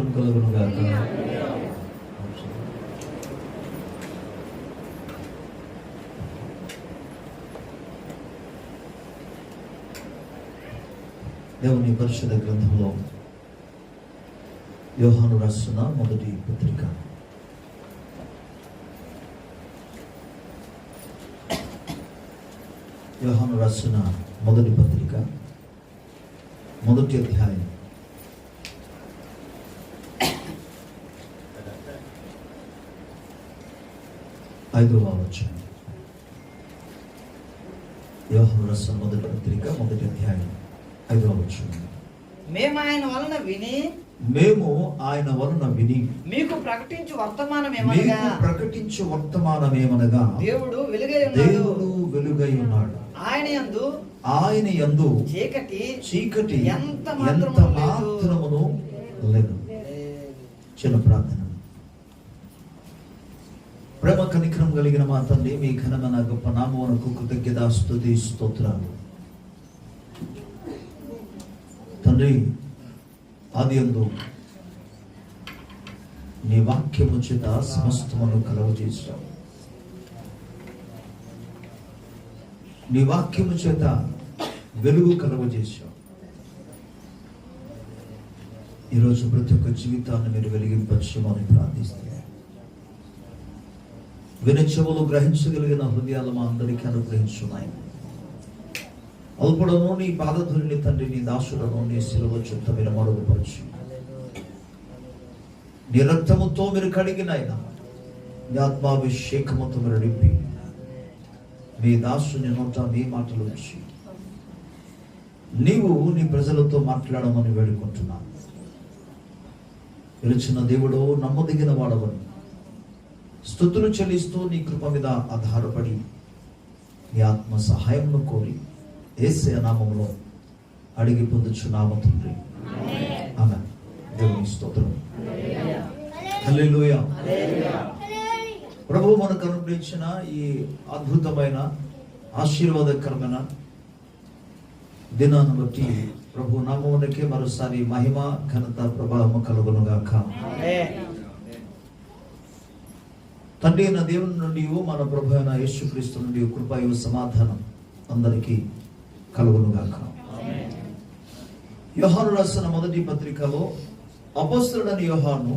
స్తోత్రం కలుగును గాక. దేవుని పరిశుద్ధ గ్రంథంలో యోహాను రాసిన మొదటి పత్రిక యోహాను రాసిన మొదటి పత్రిక మొదటి అధ్యాయం 5వ వచనం. యోహాను రాసిన మొదటి పత్రిక మొదటి అధ్యాయం 5వ వచనం. మేము ఆయన వలన విని మీకు ప్రకటించు వర్తమానమేమనగా దేవుడు వెలుగై ఉన్నాడు. ఆయన యందు చీకటి ఎంత మాత్రమును లేదు. చిన్న ప్రార్థన. ప్రేమ కనికరం కలిగిన మా తండ్రి, మీ ఘనమైన గొప్ప నామమునకు కృతజ్ఞత స్తుతి స్తోత్రాలు. తండ్రి, ఆదియందు నీ వాక్యము చేత సమస్తమును కలుగజేశావు. నీ వాక్యము చేత వెలుగు కలుగజేశావు. ఈరోజు ప్రతి ఒక్క జీవితాన్ని మీరు వెలిగింపచేయమని ప్రార్థిస్తున్నాను. వినే చెవులు గ్రహించగలిగిన హృదయాలు మా అందరికీ అనుగ్రహించున్నాయి. అల్పుడను నీ పాదధూళిని తండ్రి, నీ దాసుడను నీ శిలువ చుట్ట మీరు మరుగుపరచు. నీ రక్తముతో మీరు కడిగినైనా నీ ఆత్మాభిషేకముతో మీరు నింపి మీ దాసుని నోట మీ మాటలు వచ్చి నీవు నీ ప్రజలతో మాట్లాడమని వేడుకుంటున్నాను. పిలిచిన దేవుడు నమ్మదగిన వాడవని స్తుతులు చెల్లిస్తూ నీ కృప మీద ఆధారపడి నీ ఆత్మ సహాయంను కోరి యేసయ్య నామములో అడిగి పొందుచున్నాము తండ్రి. ఆమేన్. దేవుని స్తోత్రం. హల్లెలూయా. ప్రభువు మనకు అనుగ్రహించిన ఈ అద్భుతమైన ఆశీర్వాదకరమైన దినాన్ని బట్టి ప్రభు నామమునకే మరోసారి మహిమ ఘనత ప్రభావము కలుగును గాక. తండ్రి అయిన దేవుని నుండి మన ప్రభు అయిన యేసుక్రీస్తు నుండి కృపయు సమాధానం అందరికీ కలుగును గాక. యోహాను రాసిన మొదటి పత్రికలో అపోస్తలుడైన యోహాను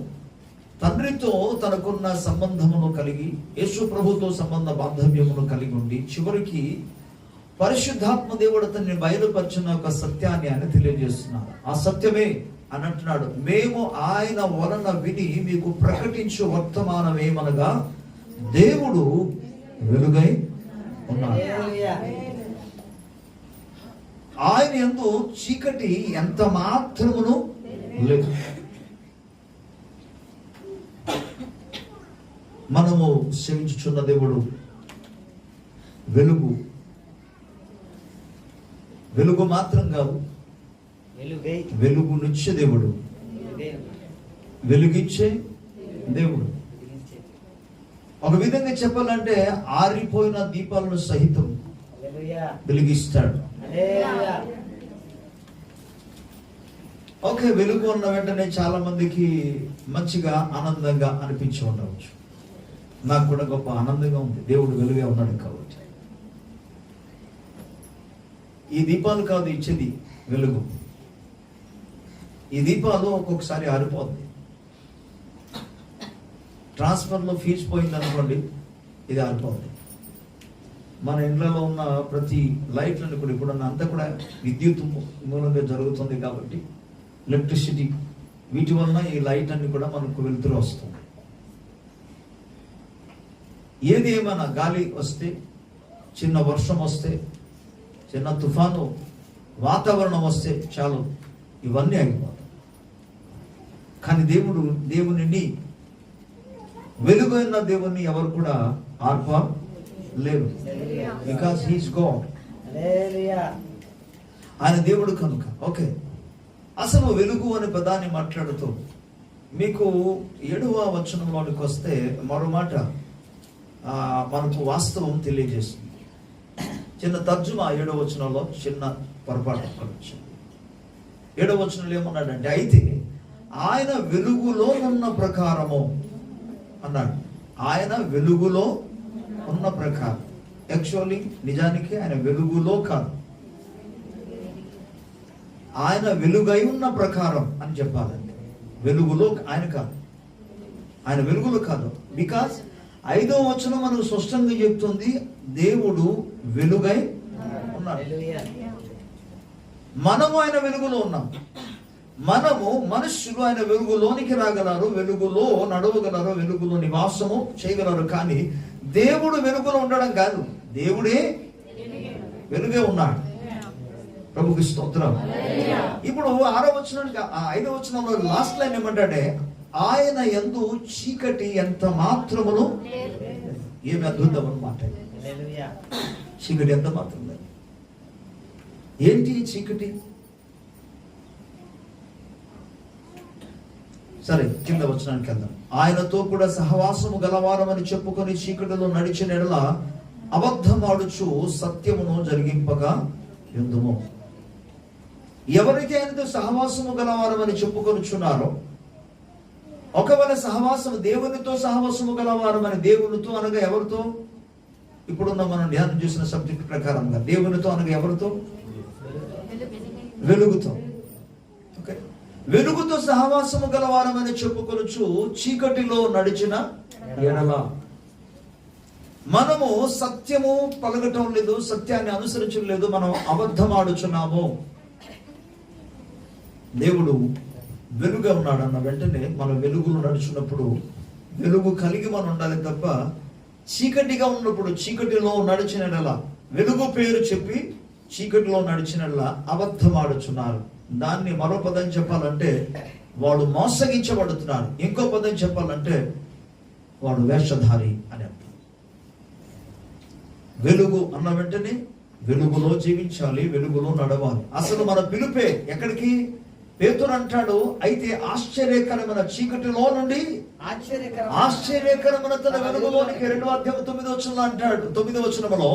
తండ్రితో తనకున్న సంబంధమును కలిగి యేసు ప్రభుతో సంబంధ బాంధవ్యమును కలిగి ఉండి చివరికి పరిశుద్ధాత్మ దేవుడు అతన్ని బయలుపరిచిన ఒక సత్యాన్ని ఆయన తెలియజేస్తున్నారు. ఆ సత్యమే అని అంటున్నాడు, మేము ఆయన వలన విని మీకు ప్రకటించు వర్తమానమేమనగా దేవుడు వెలుగై ఉన్నాడు. ఆయన యందు చీకటి ఎంత మాత్రమును లేదు. మనము సేవించుచున్న దేవుడు వెలుగు మాత్రం కాదు, వెలుగునిచ్చే దేవుడు, వెలుగిచ్చే దేవుడు. ఒక విధంగా చెప్పాలంటే ఆరిపోయిన దీపాలను సహితం వెలిగిస్తాడు. ఓకే, వెలుగు ఉన్న వెంటనే చాలా మందికి మంచిగా ఆనందంగా అనిపించి ఉండవచ్చు. నాకు కూడా గొప్ప ఆనందంగా ఉంది, దేవుడు వెలుగే ఉన్నాడు కాబట్టి. ఈ దీపాలు కాదు ఇచ్చేది వెలుగు. ఈ దీపాలు ఒక్కొక్కసారి ఆరిపోతుంది. ట్రాన్స్ఫర్లో ఫీజు పోయింది అనుకోండి, ఇది ఆరిపోతుంది. మన ఇండ్లలో ఉన్న ప్రతి లైట్లను కూడా ఇప్పుడు అంతా కూడా విద్యుత్ మూలంగా జరుగుతుంది కాబట్టి ఎలక్ట్రిసిటీ, వీటి వలన ఈ లైట్ అన్ని కూడా మనకు వెలుతురు వస్తుంది. ఏది ఏమైనా గాలి వస్తే, చిన్న వర్షం వస్తే, చిన్న తుఫాను వాతావరణం వస్తే చాలు ఇవన్నీ అయిపోతాయి. కానీ దేవుని వెలుగైన దేవుణ్ణి ఎవరు కూడా ఆర్పలేరు. Because he's God. ఆయన దేవుడు కనుక. ఓకే, అసలు వెలుగు అనే పదాన్ని మాట్లాడుతూ మీకు 7వ వచనంలోనికి వస్తే మరో మాట మనకు వాస్తవం తెలియజేస్తుంది. చిన్న తర్జుమా 7వ వచనంలో చిన్న పొరపాటు వచ్చింది. 7వ వచనంలో ఏమన్నాడంటే, అయితే ఆయన వెలుగులో ఉన్న ప్రకారము అన్నాడు. ఆయన వెలుగులో ఉన్న ప్రకారం. యాక్చువల్లీ నిజానికి ఆయన వెలుగులో కాదు, ఆయన వెలుగై ఉన్న ప్రకారం అని చెప్పాలండి. వెలుగులో ఆయన కాదు, ఆయన వెలుగులో కాదు. బికాస్ 5వ వచనం మనకు స్పష్టంగా చెప్తుంది, దేవుడు వెలుగై ఉన్నాడు. మనము ఆయన వెలుగులో ఉన్నాం. మనము మనుష్యులు ఆయన వెలుగులోనికి రాగలరు, వెలుగులో నడవగలరు, వెలుగులో నివాసము చేయగలరు. కానీ దేవుడు వెలుగులో ఉండడం కాదు, దేవుడే వెలుగే ఉన్నాడు. ప్రభుకి స్తోత్రం. ఇప్పుడు 6వ వచనానికి 5వ వచనంలో లాస్ట్ లైన్ ఏమంటాడే, ఆయన యందు చీకటి ఎంత మాత్రమును. ఏమి అద్భుతం అన్నమాట. చీకటి ఎంత మాత్రం లేదు. ఏంటి చీకటి? సరే, కింద వచనానికి వెళ్దాం. ఆయనతో కూడా సహవాసము గలవారమని చెప్పుకొని చీకటిలో నడిచిన ఎడల అబద్ధమాడుచు సత్యమును జరిగింపగా యుద్ధము. ఎవరైతే ఆయనతో సహవాసము గలవారమని చెప్పుకొనుచున్నారో, ఒకవేళ సహవాసము దేవునితో సహవాసము గలవారమని, దేవునితో అనగా ఎవరితో? ఇప్పుడున్న మనం ధ్యానం చేసిన సబ్జెక్ట్ ప్రకారంగా దేవునితో అనగా ఎవరితో? వెలుగుతో. ఓకే, వెలుగుతో సహవాసము గలవారమని చెప్పుకొనుచు చీకటిలో నడిచిన ఎడల. మనము సత్యము పలకటం లేదు, సత్యాన్ని అనుసరించడం లేదు, మనం అబద్ధమాడుచున్నాము. దేవుడు వెలుగుగా ఉన్నాడు అన్న వెంటనే మనం వెలుగులో నడుచున్నప్పుడు వెలుగు కలిగి మనం ఉండాలి తప్ప, చీకటిగా ఉన్నప్పుడు చీకటిలో నడిచినలా, వెలుగు పేరు చెప్పి చీకటిలో నడిచినలా అబద్ధమాడుచున్నారు. దాన్ని మరో పదం చెప్పాలంటే వాడు మోసగించబడుతున్నాడు. ఇంకో పదం చెప్పాలంటే వాడు వేషధారి అని అర్థం. వెలుగు అన్న వెంటనే వెలుగులో జీవించాలి, వెలుగులో నడవాలి. అసలు మన పిలుపే ఎక్కడికి? పేతురు అంటాడు, అయితే ఆశ్చర్యకరమైన చీకటిలో నుండి ఆశ్చర్యకరమైన తన వెలుగులోనికి 2వ అధ్యాయం 9వ వచనంలో అంటాడు. 9వ వచనంలో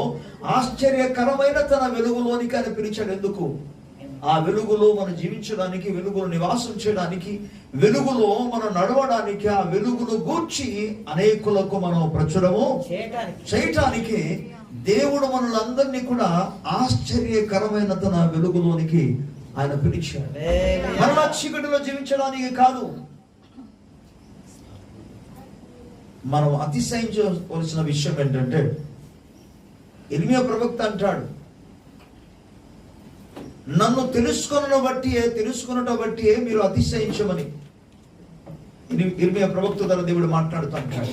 ఆశ్చర్యకరమైన తన వెలుగులోనికి అని పిలిచాడు. ఎందుకు? ఆ వెలుగులో మనం జీవించడానికి, వెలుగులో నివాసం చేయడానికి, వెలుగులో మనం నడవడానికి, ఆ వెలుగును గూర్చి అనేకులకు మనం ప్రచురము చేయటానికి దేవుడు మనలందరినీ కూడా ఆశ్చర్యకరమైన తన వెలుగులోనికి ఆయన పిలిచాడు. మరలా చీకటిలో జీవించడానికి కాదు. మనం అతిశయించవలసిన విషయం ఏంటంటే, ఇర్మియా ప్రవక్త అంటాడు, నన్ను తెలుసుకున్నట బట్టి మీరు అతిశయించమని. ఇర్మియా ప్రవక్త ద్వారా దేవుడు మాట్లాడుతూ అంటాడు,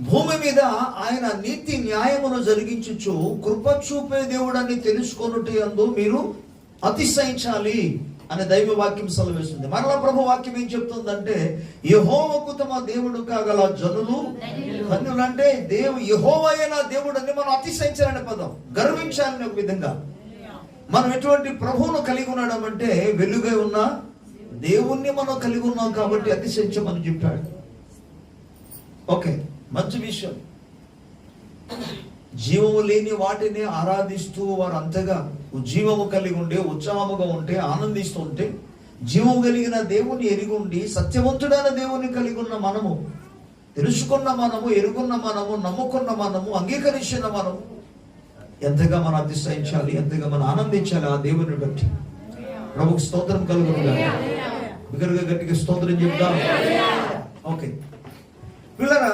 భూమి మీద ఆయన నీతి న్యాయమును జరిగించుచు కృప చూపే దేవుడని తెలుసుకొనుట యందు మీరు అతిశయించాలి అనే దైవ వాక్యం సెలవిస్తుంది. మరలా ప్రభు వాక్యం ఏం చెప్తుందంటే, యెహోవాకు తమ దేవుడు కాగల జనులు ధన్యులు. అంటే యెహోవా అయిన దేవుడని మనం అతిశయించాలనే పదం, గర్వించాలని ఒక విధంగా. మనం ఎటువంటి ప్రభువును కలిగి ఉన్నాం అంటే, వెలుగై ఉన్న దేవుణ్ణి మనం కలిగి ఉన్నాం కాబట్టి అతిశయించమని చెప్పాడు. ఓకే, మంచి విషయం. జీవము లేని వాటిని ఆరాధిస్తూ వారు అంతగా జీవము కలిగి ఉండే, ఉత్సాహముగా ఉంటే, ఆనందిస్తూ ఉంటే, జీవము కలిగిన దేవుని ఎరిగి ఉండి సత్యవంతుడైన దేవుని కలిగి ఉన్న మనము, తెలుసుకున్న మనము, ఎరుగున్న మనము, నమ్ముకున్న మనము, అంగీకరించిన మనము ఎంతగా మనం అతిశయించాలి, ఎంతగా మనం ఆనందించాలి ఆ దేవుని బట్టి. ప్రభుకు స్తోత్రం కలుగునుగా. బిగ్గరగా గట్టిగా స్తోత్రం చెప్తాం. ఓకే పిల్లరా,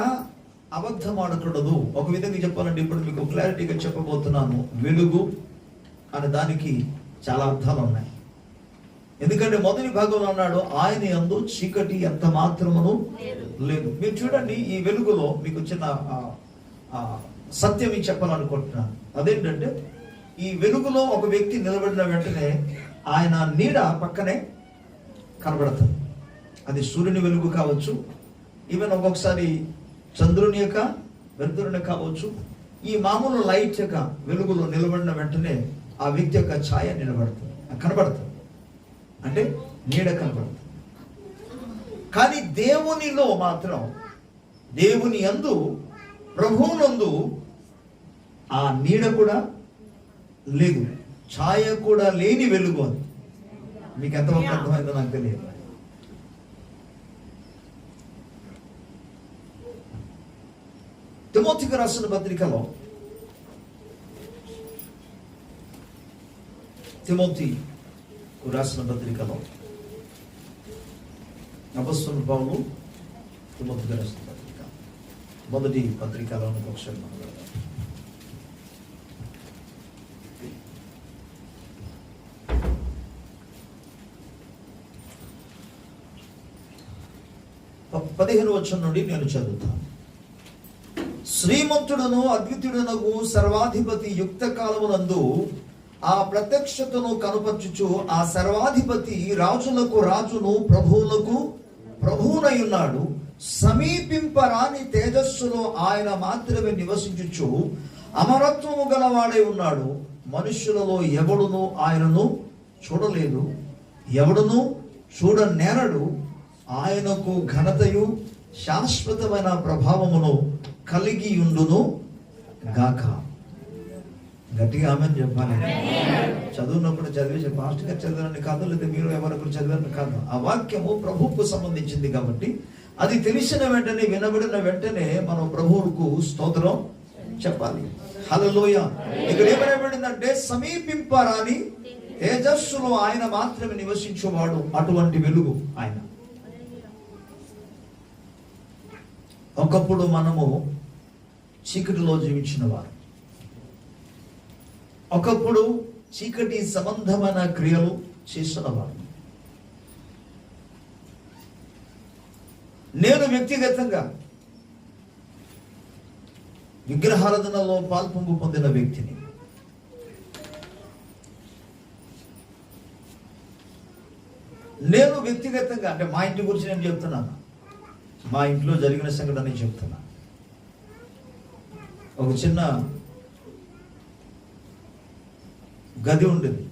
అబద్ధం ఆడకూడదు. ఒక విధంగా చెప్పాలంటే ఇప్పుడు మీకు క్లారిటీగా చెప్పబోతున్నాను. వెలుగు అనే దానికి చాలా అర్థాలు ఉన్నాయి. ఎందుకంటే మొదటి భాగంలో అన్నాడు, ఆయన యందు చీకటి ఎంత మాత్రమును లేదు. మీరు చూడండి, ఈ వెలుగులో మీకు చిన్న సత్యం చెప్పాలనుకుంటున్నాను. అదేంటంటే, ఈ వెలుగులో ఒక వ్యక్తి నిలబడిన వెంటనే ఆయన నీడ పక్కనే కనబడుతుంది. అది సూర్యుని వెలుగు కావచ్చు, ఈవెన్ ఒక్కొక్కసారి చంద్రుని యొక్క వెలుతురుని కావచ్చు. ఈ మామూలు లైట్ యొక్క వెలుగులో నిలబడిన వెంటనే ఆ వ్యక్తి యొక్క ఛాయ కనబడుతుంది, అంటే నీడ కనబడుతుంది. కానీ దేవునిలో మాత్రం, దేవుని యందు, ప్రభువునందు ఆ నీడ కూడా లేదు, ఛాయ కూడా లేని వెలుగు అది. మీకు ఎంతవరకు అర్థమైందో నాకు తెలియదు. తిమోతికి రాసిన పత్రికలో అపొస్తలుడు పౌలు తిమోతికి రాసిన పత్రిక మొదటి పత్రికలో ఒకసారి మనం వెళ్దాం. పదిహేను వచనం నుండి నేను చదువుతాను. శ్రీమంతుడును అద్వితీయుడునగు సర్వాధిపతి యుక్త కాలమునందు ఆ ప్రత్యక్షతను కనుపర్చుచు ఆ సర్వాధిపతి రాజులకు రాజును ప్రభువులకు ప్రభువునై ఉన్నాడు. సమీపింపరాని తేజస్సులో ఆయన మాత్రమే నివసించుచు అమరత్వము గలవాడై ఉన్నాడు. మనుష్యులలో ఎవడును ఆయనను చూడలేదు, ఎవడును చూడనేరడు. ఆయనకు ఘనతయు శాశ్వతమైన ప్రభావమును కలిగి ఉండును గాక. గట్టిగా ఆమెను చెప్పాలి. చదువున్నప్పుడు చదివేసి పాస్టర్ గారు చదివారని కాదు, లేదా మీరు ఎవరొకరు చదివారని కాదు. ఆ వాక్యము ప్రభువుకు సంబంధించింది కాబట్టి అది తెలిసిన వెంటనే, వినబడిన వెంటనే మనం ప్రభువుకు స్తోత్రం చెప్పాలి. హల్లెలూయా. ఇక్కడ ఏమనబడిందంటే సమీపింపరాని తేజస్సులో ఆయన మాత్రమే నివసించువాడు. అటువంటి వెలుగు ఆయన. ఒకప్పుడు మనము చీకటిలో జీవించిన వారు, ఒకప్పుడు చీకటి సంబంధమైన క్రియలు చేసిన వారు. నేను వ్యక్తిగతంగా విగ్రహారాధనలో పాల్పొంగు పొందిన వ్యక్తిని. నేను వ్యక్తిగతంగా అంటే మా ఇంటి గురించి నేను చెప్తున్నాను, మా ఇంట్లో జరిగిన సంఘటన నేను చెప్తున్నా. ఒక చిన్న గది ఉండేది,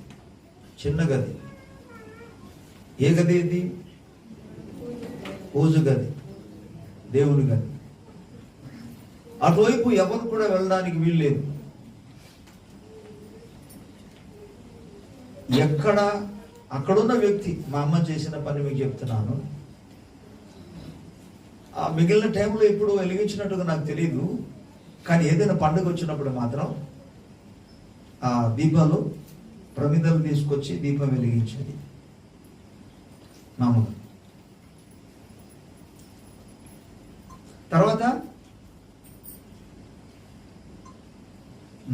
చిన్న గది. ఏ గది ఇది? పూజ గది, దేవుని గది. అటువైపు ఎవరు కూడా వెళ్ళడానికి వీల్లేదు. ఎక్కడ అక్కడున్న వ్యక్తి, మా అమ్మ చేసిన పని మీకు చెప్తున్నాను. ఆ మిగిలిన టైంలో ఎప్పుడు వెలిగించినట్టుగా నాకు తెలియదు, కానీ ఏదైనా పండుగ వచ్చినప్పుడు మాత్రం ఆ దీపాలు ప్రమిదలు తీసుకొచ్చి దీపం వెలిగించేది మామూలు. తర్వాత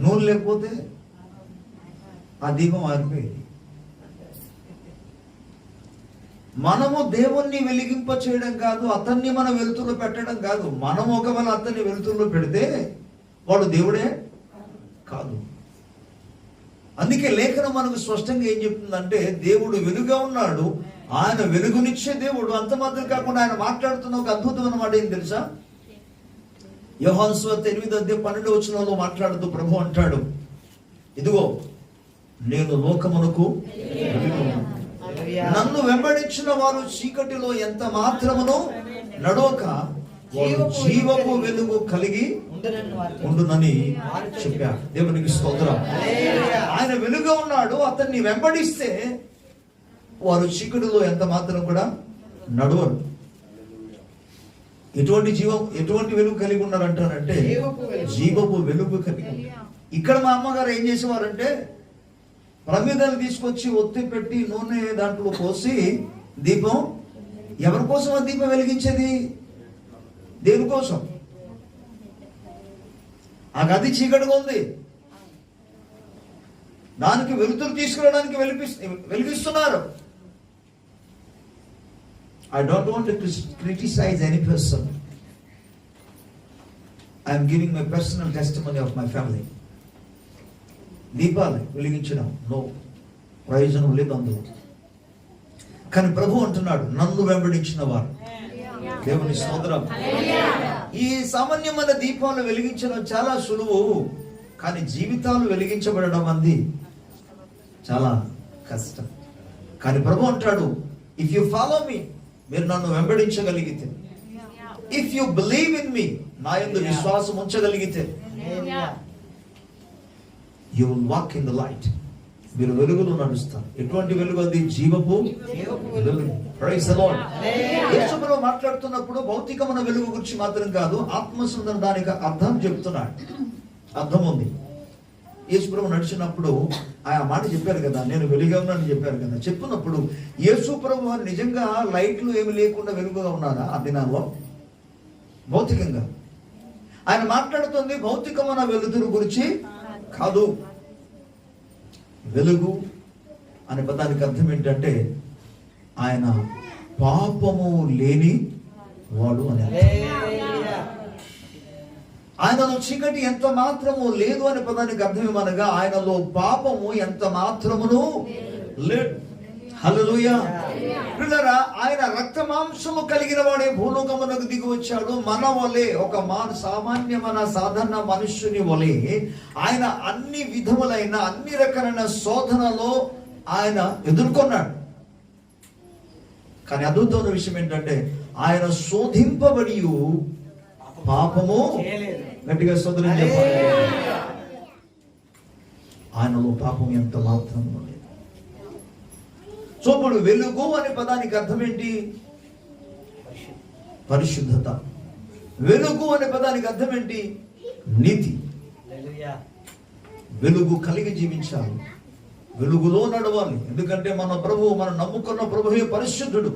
నూనె లేకపోతే ఆ దీపం ఆరిపోయేది. మనము దేవుణ్ణి వెలిగింప చేయడం కాదు, అతన్ని మన వెలుతురులో పెట్టడం కాదు. మనం ఒకవేళ అతన్ని వెలుతురులో పెడితే వాడు దేవుడే కాదు. అందుకే లేఖనం మనకు స్పష్టంగా ఏం చెప్తుందంటే దేవుడు వెలుగుగా ఉన్నాడు, ఆయన వెలుగునిచ్చే దేవుడు. అంత మాత్రం కాకుండా ఆయన మాట్లాడుతున్న ఒక అద్భుతమైన మాట ఏం తెలుసా? యోహాను సువార్త 8:12 మాట్లాడుతూ ప్రభు అంటాడు, ఇదిగో నేను లోకమునకు నన్ను వెంబడించిన వారు చీకటిలో ఎంత మాత్రమును నడవక వారు జీవపు వెలుగు కలిగి ఉండునని చెప్పాడు. దేవునికి స్తోత్రం. ఆయన వెలుగు ఉన్నాడు, అతన్ని వెంబడిస్తే వారు చీకటిలో ఎంత మాత్రం కూడా నడవరు. ఎటువంటి వెలుగు కలిగి ఉన్నారంటారంటే జీవపు వెలుగు కలిగి. ఇక్కడ మా అమ్మగారు ఏం చేసేవారంటే ప్రమిదలు తీసుకొచ్చి ఒత్తి పెట్టి నూనె దాంట్లో పోసి దీపం, ఎవరి కోసం ఆ దీపం వెలిగించేది? దేవుని కోసం. ఆ గది చీకటిగా ఉంది, దానికి వెలుతురు తీసుకురావడానికి వెలిగిస్తున్నారు. I don't want to criticize any person. I am giving my personal testimony of my family. దీపాలు వెలిగించడం నో ప్రయోజనం లేదు అందులో. కానీ ప్రభు అంటున్నాడు, నన్ను వెంబడించిన వారు. దేవుని స్తోత్రం. ఈ సామాన్యమైన దీపాలు వెలిగించడం చాలా సులువు, కానీ జీవితాలు వెలిగించబడడం అంది చాలా కష్టం. కానీ ప్రభు అంటాడు, ఇఫ్ యు ఫాలో మీ, మీరు నన్ను వెంబడించగలిగితే, if you believe in me, నా యందు విశ్వాసం ఉంచగలిగితే, you will walk in the light. మీరు వెలుగులో నడుస్తారు. ఎటువంటి వెలుగు అది? జీవపు వెలుగు. Praise the lord. యేసు ప్రభువు మాట్లాడుతున్నప్పుడు భౌతికమైన వెలుగు గురించి మాత్రం కాదు, ఆత్మసుందర దానికి అర్థం చెప్తున్నాడు. అర్థం ఉంది. యేసు ప్రభు నడిచినప్పుడు ఆ మాట చెప్పారు కదా, నేను వెలుగుగా ఉన్నానని చెప్పారు కదా. చెప్పినప్పుడు యేసు ప్రభు నిజంగా లైట్లు ఏమి లేకుండా వెలుగుగా ఉన్నారా ఆ దినాల్లో? భౌతికంగా ఆయన మాట్లాడుతుంది భౌతికమైన వెలుతురు గురించి కాదు. వెలుగు అనే పదానికి అర్థం ఏంటంటే ఆయన పాపము లేని వాడు అని. ఆయనలో చీకటి ఎంత మాత్రము లేదు అనే పదానికి అర్థం ఏమనగా ఆయనలో పాపము ఎంత మాత్రమును లేదు. హల్లెలూయా. పిల్లరా, ఆయన రక్త మాంసము కలిగిన వాడే భూలోకమునకు దిగి వచ్చాడు. మన వలె ఒక సామాన్యమైన సాధారణ మనుష్యుని వలె ఆయన అన్ని విధములైన అన్ని రకాలైన శోధనలో ఆయన ఎదుర్కొన్నాడు. కానీ అద్భుతమైన విషయం ఏంటంటే ఆయన శోధింపబడి పాపము గట్టిగా సోదరుని చెప్పాలి, ఆయనలో పాపం ఎంత మాత్రం లేదు. సో ఇప్పుడు వెలుగు అనే పదానికి అర్థం ఏంటి? పరిశుద్ధత. వెలుగు అనే పదానికి అర్థం ఏంటి? నీతి. వెలుగు కలిగి జీవించాలి, వెలుగులో నడవాలి. ఎందుకంటే మన ప్రభు, మనం నమ్ముకున్న ప్రభువే పరిశుద్ధుడు.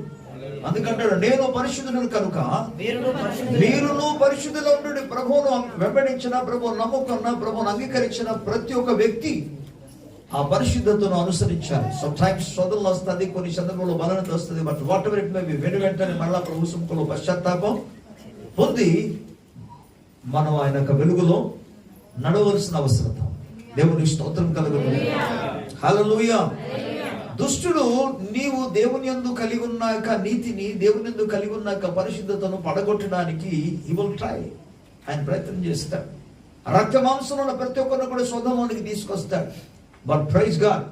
అందుకంటాడు నేను పరిశుద్ధుడు కనుక మీరును పరిశుద్ధిలో ఉండు. ప్రభువును వెంబడించిన, ప్రభువు నమ్ముకున్న, ప్రభువును అంగీకరించిన ప్రతి ఒక్క వ్యక్తి ఆ పరిశుద్ధతను అనుసరించాలి. సమ్టైమ్స్ శోధనలు వస్తుంది, కొన్ని సందర్భంలో బలనత వస్తుంది. But what ever it may be, వెంటనే మళ్ళా ప్రభు సముఖంలో పశ్చాత్తాపం పొంది మనం ఆయన యొక్క వెలుగులో నడవలసిన అవసరత. దేవుని స్తోత్రం కలుగును. హల్లెలూయా. దుష్టుడు నీవు దేవుని యందు కలిగి ఉన్నాక నీతిని, దేవుని యందు కలిగి ఉన్నాక పరిశుద్ధతను పడగొట్టడానికి హి విల్ ట్రై. ఆయన ప్రయత్నం చేస్తాడు. రక్త మాంసంలో ప్రతి ఒక్కరిని కూడా శోధనలోనికి తీసుకొస్తాడు. బట్ ప్రైజ్ గాడ్,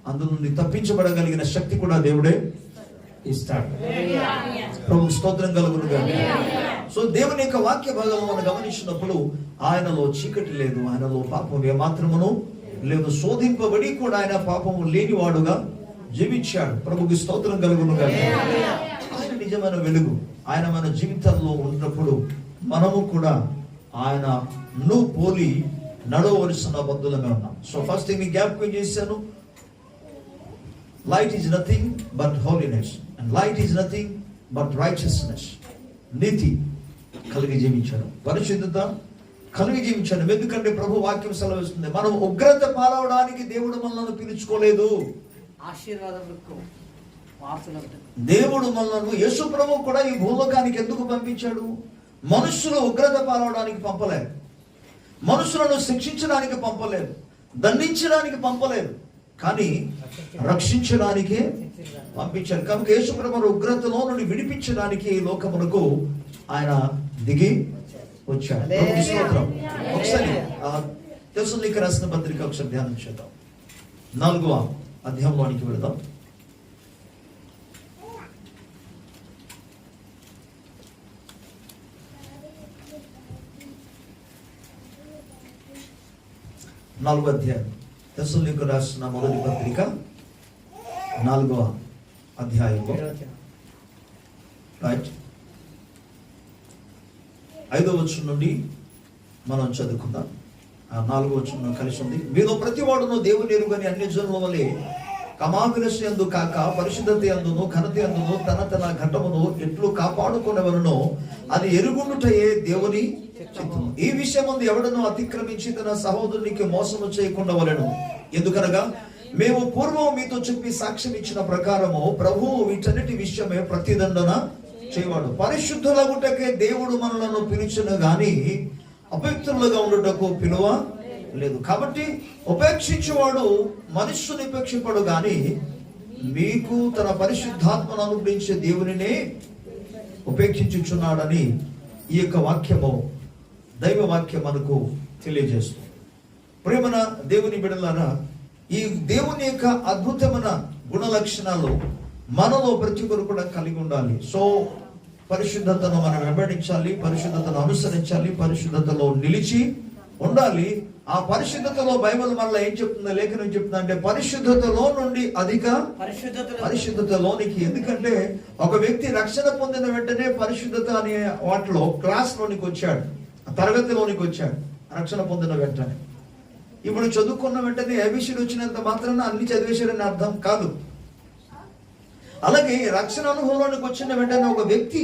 అందులో నుండి తప్పించబడగలిగిన శక్తి కూడా దేవుడే ఇస్తాడు. ప్రభు స్తోత్రం కలుగును గాక. సో దేవుని యొక్క వాక్య భాగంలో మనం గమనించినప్పుడు ఆయనలో చీకటి లేదు, ఆయనలో పాపం ఏమాత్రమును లేదు. శోధింపబడి కూడా ఆయన పాపము లేనివాడుగా జీవించాడు. ప్రభుకి స్తోత్రం కలుగును గాక. ఆయన నిజమైన వెలుగు. ఆయన మన జీవితంలో ఉన్నప్పుడు మనము కూడా ఆయనను పోలి నడవలసిన బద్దులమే ఉన్నాం. సో ఫస్ట్ థింగ్ జ్ఞాపకం చేశాను, light is nothing but holiness, and light is nothing but righteousness. నీతి కలిగి జీవించడం, పరిశుద్ధత కలిగి జీవించడం. ఎందుకంటే ప్రభు వాక్యం సెలవిస్తుంది, మనం ఉగ్రత పాలవడానికి దేవుడు మనల్ని పిలుచుకోలేదు. దేవుడు మనల్ని, యేసు ప్రభు కూడా ఈ భూలోకానికి ఎందుకు పంపించాడు? మనుషులు ఉగ్రత పాలవడానికి పంపలేదు, మనుషులను శిక్షించడానికి పంపలేదు, దండించడానికి పంపలేదు, కానీ రక్షించడానికే పంపించారు. కనుక యేసు ప్రభువు ఉగ్రతలో నుండి విడిపించడానికి ఈ లోకమునకు ఆయన దిగి వచ్చాడు. ఒకసారి తెస్సలోనికీయులకు రాసిన పత్రిక ఒకసారి ధ్యానం చేద్దాం. 4వ అధ్యాయంలోనికి వెళదాం. తెస్సలోనికీయులకు రాసిన మొదటి పత్రిక 4వ అధ్యాయంలో రైట్ 5వ వచనం నుండి మనం చదువుకుందాం. 4వ వచనం కలిసి ఉంది. మీలో ప్రతి వాడును దేవుని ఎరుగని అన్ని జనుల వలె కమావిలసి యందు కాక పరిశుద్ధత యందును ఘనత యందును తన ఘటమును ఎట్లు కాపాడుకునేవరునో అది ఎరుగుండుటయే దేవుని చిత్తము. ఈ విషయం ముందు ఎవడను అతిక్రమించి తన సహోదరునికి మోసము చేయకుండా వలెను. ఎందుకనగా మేము పూర్వం మీతో చెప్పి సాక్ష్యం ఇచ్చిన ప్రకారము ప్రభువు వీటన్నిటి విషయమే ప్రతిదండన చేయవాడు. పరిశుద్ధులగుటకే దేవుడు మనలను పిలిచిన గాని అపవిత్రులుగా ఉండుటకు పిలువ లేదు. కాబట్టి ఉపేక్షించేవాడు మనుష్యుని ఉపేక్షింపడు గాని మీకు తన పరిశుద్ధాత్మను అనుగ్రహించే దేవునినే ఉపేక్షించుచున్నాడని ఈ యొక్క వాక్యము, దైవ వాక్యం మనకు తెలియజేస్తుంది. ప్రేమన దేవుని బిడ్డలారా, ఈ దేవుని యొక్క అద్భుతమైన గుణ లక్షణాలు మనలో ప్రతి ఒక్కరు కూడా కలిగి ఉండాలి. సో పరిశుద్ధతను మనం వెంబడించాలి, పరిశుద్ధతను అనుసరించాలి, పరిశుద్ధతలో నిలిచి ఉండాలి. ఆ పరిశుద్ధతలో బైబిల్ మనలో ఏం చెప్తుందో, లేఖనం చెప్తుందో అంటే పరిశుద్ధతలో నుండి అధిక పరిశుద్ధతలోనికి. ఎందుకంటే ఒక వ్యక్తి రక్షణ పొందిన వెంటనే పరిశుద్ధత అనే వాటిలో క్లాస్లోనికి వచ్చాడు, తరగతిలోనికి వచ్చాడు రక్షణ పొందిన వెంటనే. ఇప్పుడు చదువుకున్న వెంటనే ఏబిసిడి వచ్చినంత మాత్రాన అన్ని చదివేశారని అర్థం కాదు. అలాగే రక్షణ అనుభవంలోనికి వచ్చిన వెంటనే ఒక వ్యక్తి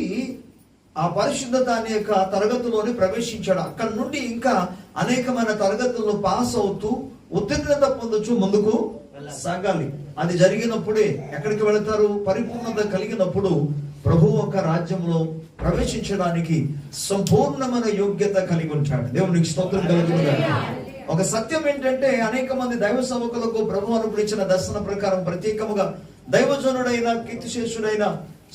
ఆ పరిశుద్ధత అనే తరగతిలోని ప్రవేశించాడు. అక్కడ నుండి ఇంకా అనేకమైన తరగతుల్లో పాస్ అవుతూ ఉత్తీర్ణత పొందొచ్చు, ముందుకు సాగాలి. అది జరిగినప్పుడే ఎక్కడికి వెళతారు? పరిపూర్ణత కలిగినప్పుడు ప్రభు ఒక రాజ్యంలో ప్రవేశించడానికి సంపూర్ణమైన యోగ్యత కలిగి ఉంటాడు. దేవునికి స్తోత్రం కలుగుతుంది. ఒక సత్యం ఏంటంటే అనేక మంది దైవ సేవకులకు ప్రభు అనుగ్రహించిన దర్శన ప్రకారం ప్రత్యేకముగా దైవజనుడైన కీర్తిశేషుడైన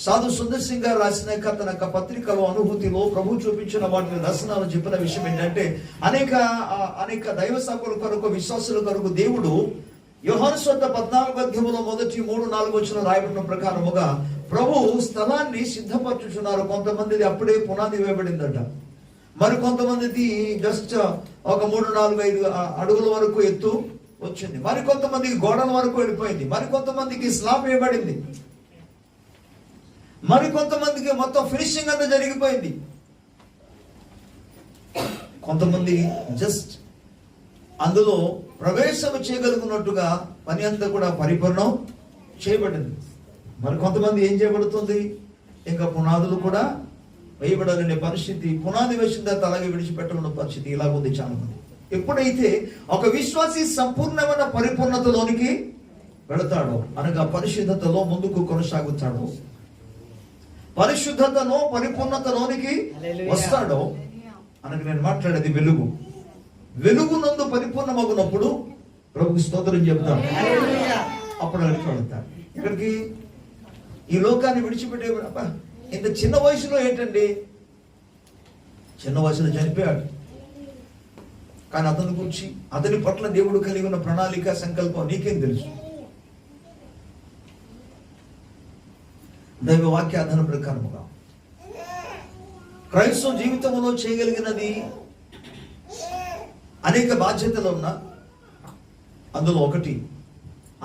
సాధు సుందర్ సింగ్ గారు రాసిన తన పత్రికలో అనుభూతిలో ప్రభు చూపించిన వాటిని దర్శనాలు చెప్పిన విషయం ఏంటంటే అనేక దైవ సేవకుల కొరకు, విశ్వాసుల కొరకు దేవుడు యోహాను సువార్త 14వ అధ్యాయంలో మొదటి 3-4 వచనం రాయబడిన ప్రకారముగా ప్రభు స్థలాన్ని సిద్ధపరచుచున్నారు. కొంతమందిది అప్పుడే పునాది వేయబడిందట, మరి కొంతమందిది జస్ట్ ఒక 3-4-5 అడుగుల వరకు ఎత్తు వచ్చింది, మరి కొంతమందికి గోడల వరకు వెళ్ళిపోయింది, మరి కొంతమందికి స్లాబ్ వేయబడింది, మరి కొంతమందికి మొత్తం ఫినిషింగ్ అంతా జరిగిపోయింది. కొంతమంది జస్ట్ అందులో ప్రవేశం చేయగలుగున్నట్టుగా పని అంతా కూడా పరిపూర్ణం చేయబడింది. మరి కొంతమంది ఏం చేయబడుతుంది? ఇంకా పునాదులు కూడా వేయబడాలనే పరిస్థితి, పునాది వేసిన తర్వాత అలాగే విడిచిపెట్టమన్న పరిస్థితి ఇలాగ ఉంది చాలా మంది. ఎప్పుడైతే ఒక విశ్వాసి సంపూర్ణమైన పరిపూర్ణతలోనికి వెళతాడో అనగా పరిశుద్ధతలో ముందుకు కొనసాగుతాడో, పరిశుద్ధతలో పరిపూర్ణతలోనికి వస్తాడో అనగా నేను మాట్లాడేది వెలుగునందు పరిపూర్ణమగునప్పుడు ప్రభుకి స్తోత్రం చెప్తాను. అప్పుడు అక్కడికి వెళతాడు. ఇక్కడికి ఈ లోకాన్ని విడిచిపెట్టే ఇంత చిన్న వయసులో ఏంటండి, చిన్న వయసులో చనిపోయాడు. కానీ అతని గురించి, అతని పట్ల దేవుడు కలిగి ఉన్న ప్రణాళిక, సంకల్పం నీకేం తెలుసు? దైవ వాక్య ఆధార ప్రకారముగా క్రైస్తవ జీవితంలో చేయగలిగినది అనేక బాధ్యతలు ఉన్నా అందులో ఒకటి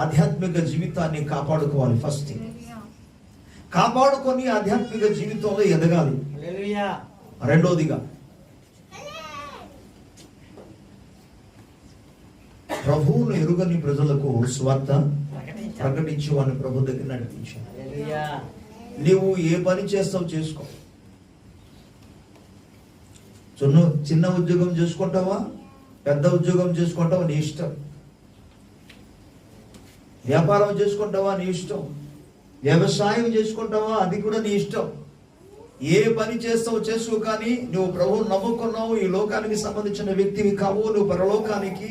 ఆధ్యాత్మిక జీవితాన్ని కాపాడుకోవాలి. ఫస్ట్ థింగ్, కాపాడుకొని ఆధ్యాత్మిక జీవితంలో ఎదగాలి. రెండోదిగా ప్రభువును ఎరుగని ప్రజలకు స్వార్థ ప్రకటించి వారిని ప్రభు దగ్గర నడిపించాలి. నీవు ఏ పని చేస్తావు చేసుకో. చిన్న ఉద్యోగం చేసుకుంటావా, పెద్ద ఉద్యోగం చేసుకుంటావా నీ ఇష్టం. వ్యాపారం చేసుకుంటావా నీ ఇష్టం. వ్యవసాయం చేసుకుంటావా అది కూడా నీ ఇష్టం. ఏ పని చేస్తావు చేసుకో, కానీ నువ్వు ప్రభువును నమ్ముకున్నావు, ఈ లోకానికి సంబంధించిన వ్యక్తివి కావు, నువ్వు పరలోకానికి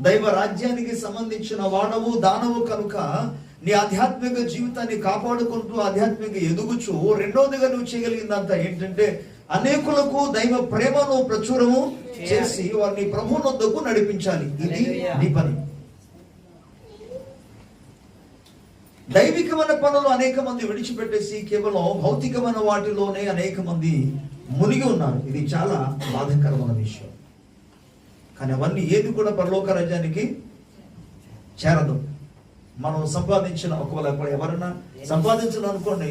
దైవ రాజ్యానికి సంబంధించిన వాడవు, దానవు. కనుక నీ ఆధ్యాత్మిక జీవితాన్ని కాపాడుకుంటూ ఆధ్యాత్మిక ఎదుగుచు రెండోదిగా నువ్వు చేయగలిగిందంతా ఏంటంటే అనేకులకు దైవ ప్రేమను ప్రచురము చేసి వారిని ప్రభువునొద్దకు నడిపించాలి. ఇది నీ పని. దైవికమైన పనులు అనేక మంది విడిచిపెట్టేసి కేవలం భౌతికమైన వాటిలోనే అనేక మంది మునిగి ఉన్నారు. ఇది చాలా బాధాకరమైన విషయం. కానీ అవన్నీ ఏది కూడా పరలోక రాజ్యానికి చేరదు. మనం సంపాదించిన, ఒకవేళ ఎవరైనా సంపాదించాలనుకోండి,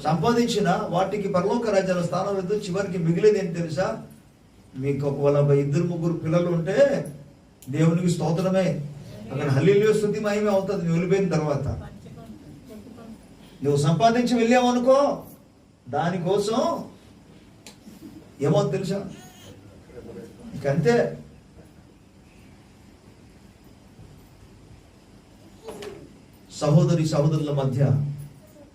సంపాదించిన వాటికి పరలోక రాజ్యాల స్థానం లేదు. చివరికి మిగిలేది ఏం తెలుసా? మీకు ఒకవేళ 2-3 పిల్లలు ఉంటే దేవునికి స్తోత్రమే, అక్కడ హల్లెలూయా స్తుతి మహిమ అవుతుంది నువ్వు వెళ్ళిపోయిన తర్వాత. నువ్వు సంపాదించి వెళ్ళావనుకో, దానికోసం ఏమో తెలుసా, ఇంకంతే. సహోదరుల మధ్య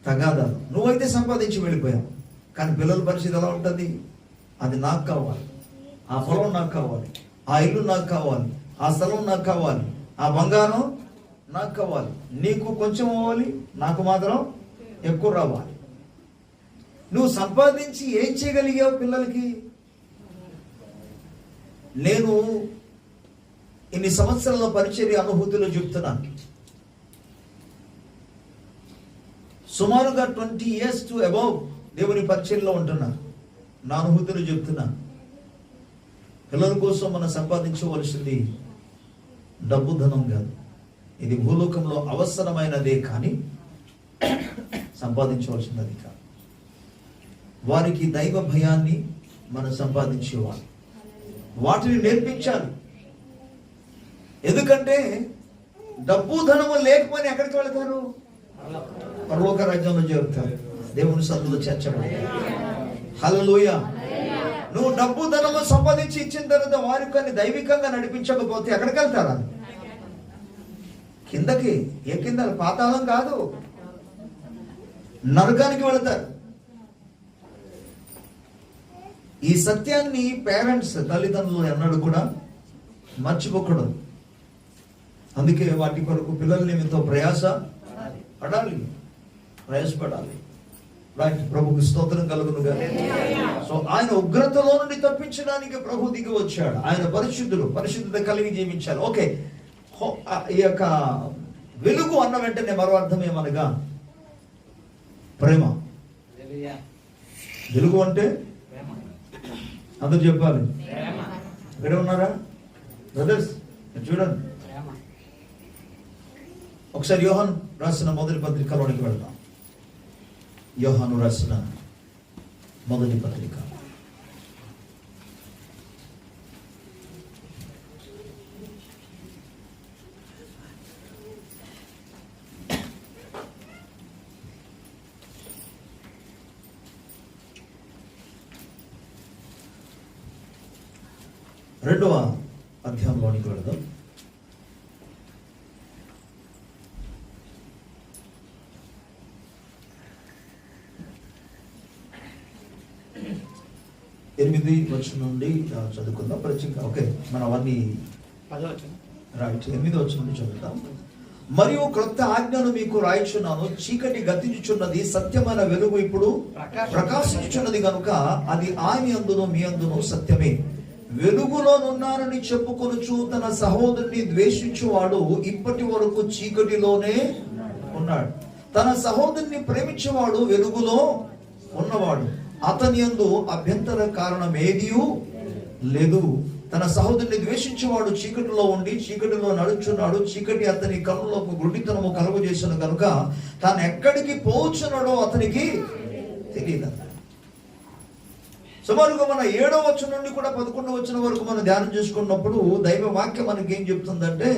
తగాదాలు. నువ్వైతే సంపాదించి వెళ్ళిపోయావు, కానీ పిల్లల పరిస్థితి ఎలా ఉంటుంది? అది నాకు కావాలి, ఆ పొలం నాకు కావాలి, ఆ ఇల్లు నాకు కావాలి, ఆ స్థలం నాకు కావాలి, ఆ బంగారం నాకు కావాలి. నీకు కొంచెం అవ్వాలి, నాకు మాత్రం ఎక్కువ రావాలి. నువ్వు సంపాదించి ఏం చేయగలిగావు పిల్లలకి? నేను ఇన్ని సంవత్సరాల పరిచర్య అనుభూతిలో చెప్తున్నాను. సుమారుగా 20 years టు అబౌవ్ దేవుని పరిచర్యలో ఉంటున్నా. నా అనుభూతులు చెప్తున్నా. పిల్లల కోసం మనం సంపాదించవలసింది డబ్బు ధనం కాదు, ఇది భూలోకంలో అవసరమైనదే కానీ సంపాదించవలసినది కాదు. వారికి దైవ భయాన్ని మనం సంపాదించేవాళ్ళు, వాటిని నేర్పించాలి. ఎందుకంటే డబ్బు ధనము లేకపోయినా ఎక్కడికి వెళ్తారు? పరలోక రాజ్యంలో చేరుతారు, దేవుని సన్నిధిలో చేర్చబడతారు. హల్లెలూయా. నువ్వు డబ్బు ధనము సంపాదించి ఇచ్చిన తర్వాత వారి కొన్ని దైవికంగా నడిపించకపోతే ఎక్కడికి వెళ్తారా? కిందకి. ఏ కింద? పాతాళం కాదు, నరకానికి వెళతారు. ఈ సత్యాన్ని పేరెంట్స్, తల్లిదండ్రులు ఎన్నడూ కూడా మర్చిపోకూడదు. అందుకే వాటి కొరకు పిల్లల నిమిత్తం ప్రయాసపడాలి. రైట్. ప్రభుకు స్తోత్రం కలుగునుగా. సో ఆయన ఉగ్రతలో నుండి తప్పించడానికి ప్రభు దిగి వచ్చాడు. ఆయన పరిశుద్ధత కలిగి జీవించాలి. ఓకే, ఈ యొక్క వెలుగు అన్న వెంటనే మరో అర్థం ఏమనగా ప్రేమ. వెలుగు అంటే అందరూ చెప్పాలి. ఇక్కడ ఉన్నారా బ్రదర్స్? చూడండి, ఒకసారి యోహాను రాసిన మొదటి పత్రికలోనికి వెళ్దాం. యోహాను రాసిన మొదటి పత్రిక, రెండవ అధ్యాయంలోనికి వెళదాం. ఎనిమిది వచనం నుండి చదువుకుందాం. ఓకే, మనం అవన్నీ రైట్. 8వ వచనం నుండి చదువుతాం. మరియు క్రొత్త ఆజ్ఞను మీకు రాయిచున్నాను, చీకటి గతించుచున్నది, సత్యమైన వెలుగు ఇప్పుడు ప్రకాశించుచున్నది కనుక అది ఆయన యందును మీ యందును సత్యమే. వెలుగులోనున్నారని చెప్పుకొనుచు తన సహోదరుని ద్వేషించువాడు ఇప్పటి వరకు చీకటిలోనే ఉన్నాడు. తన సహోదరుని ప్రేమించేవాడు వెలుగులో ఉన్నవాడు, అతని యందు అభ్యంతర కారణం ఏదియూ లేదు. తన సహోదరుని ద్వేషించేవాడు చీకటిలో ఉండి చీకటిలో నడుచున్నాడు, చీకటి అతని కన్నులకు గుడ్డితనము కలుగు చేసిన కనుక తాను ఎక్కడికి పోచున్నాడో అతనికి తెలియదు. సుమారుగా మన 7వ వచనం నుండి కూడా 11వ వచనం వరకు మనం ధ్యానం చేసుకున్నప్పుడు దైవ వాక్యం మనకి ఏం చెప్తుందంటే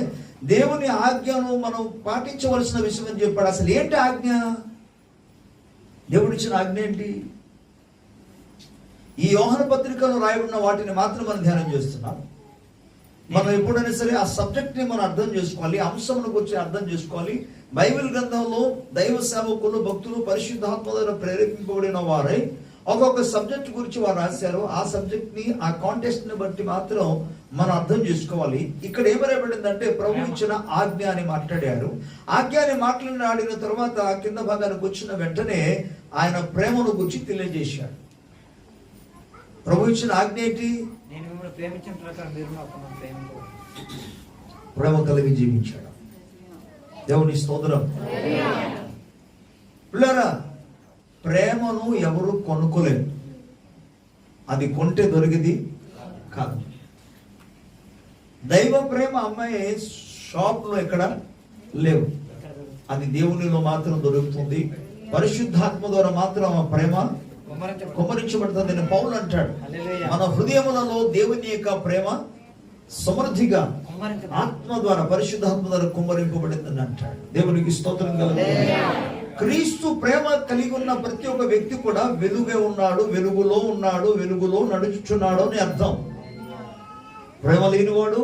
దేవుని ఆజ్ఞను మనం పాటించవలసిన విషయం అని చెప్పాడు. అసలు ఏంటి ఆజ్ఞ? దేవుడిచ్చిన ఆజ్ఞ ఏంటి? ఈ యోహాను పత్రికలో రాయబడిన వాటిని మాత్రం మనం ధ్యానం చేస్తున్నాం. మనం ఎప్పుడైనా సరే ఆ సబ్జెక్ట్ ని మనం అర్థం చేసుకోవాలి, అంశంను గురించి అర్థం చేసుకోవాలి. బైబిల్ గ్రంథంలో దైవ సేవకులు, భక్తులు, పరిశుద్ధాత్మ ద్వారా ప్రేరేపింపబడిన వారై ఒక్కొక్క సబ్జెక్ట్ గురించి వారు రాశారు. ఆ సబ్జెక్ట్ ని, ఆ కాంటెక్స్ట్ ని బట్టి మాత్రం మనం అర్థం చేసుకోవాలి. ఇక్కడ ఏమరాయబడిందంటే ప్రభు ఇచ్చిన ఆజ్ఞ అని మాట్లాడారు. ఆజ్ఞని మాట్లాడిన తర్వాత కింద భాగానికి వచ్చిన వెంటనే ఆయన ప్రేమను గురించి తెలియజేశాడు. ప్రభు ఇచ్చిన ఆజ్ఞ ఏంటి? ప్రేమ కలిగి జీవించాడు. దేవుని స్తోత్రం. పిల్లరా, ప్రేమను ఎవరు కొనుక్కోలేరు. అది కొంటే దొరికింది కాదు. దైవ ప్రేమ అమ్మాయి షాప్ లో ఎక్కడ లేవు, అది దేవునిలో మాత్రం దొరుకుతుంది. పరిశుద్ధాత్మ ద్వారా మాత్రం ఆ ప్రేమ కుమ్మరించబడుతుంది అని పౌలు అంటాడు. మన హృదయములలో దేవుని యొక్క ప్రేమ సమృద్ధిగా ఆత్మ ద్వారా, పరిశుద్ధాత్మ ద్వారా కుమ్మరింపబడిందని అంటాడు. దేవునికి స్తోత్రం కలుగును. క్రీస్తు ప్రేమ కలిగి ఉన్న ప్రతి ఒక్క వ్యక్తి కూడా వెలుగే ఉన్నాడు, వెలుగులో ఉన్నాడు, వెలుగులో నడుచుచున్నాడు అని అర్థం. ప్రేమ లేనివాడు,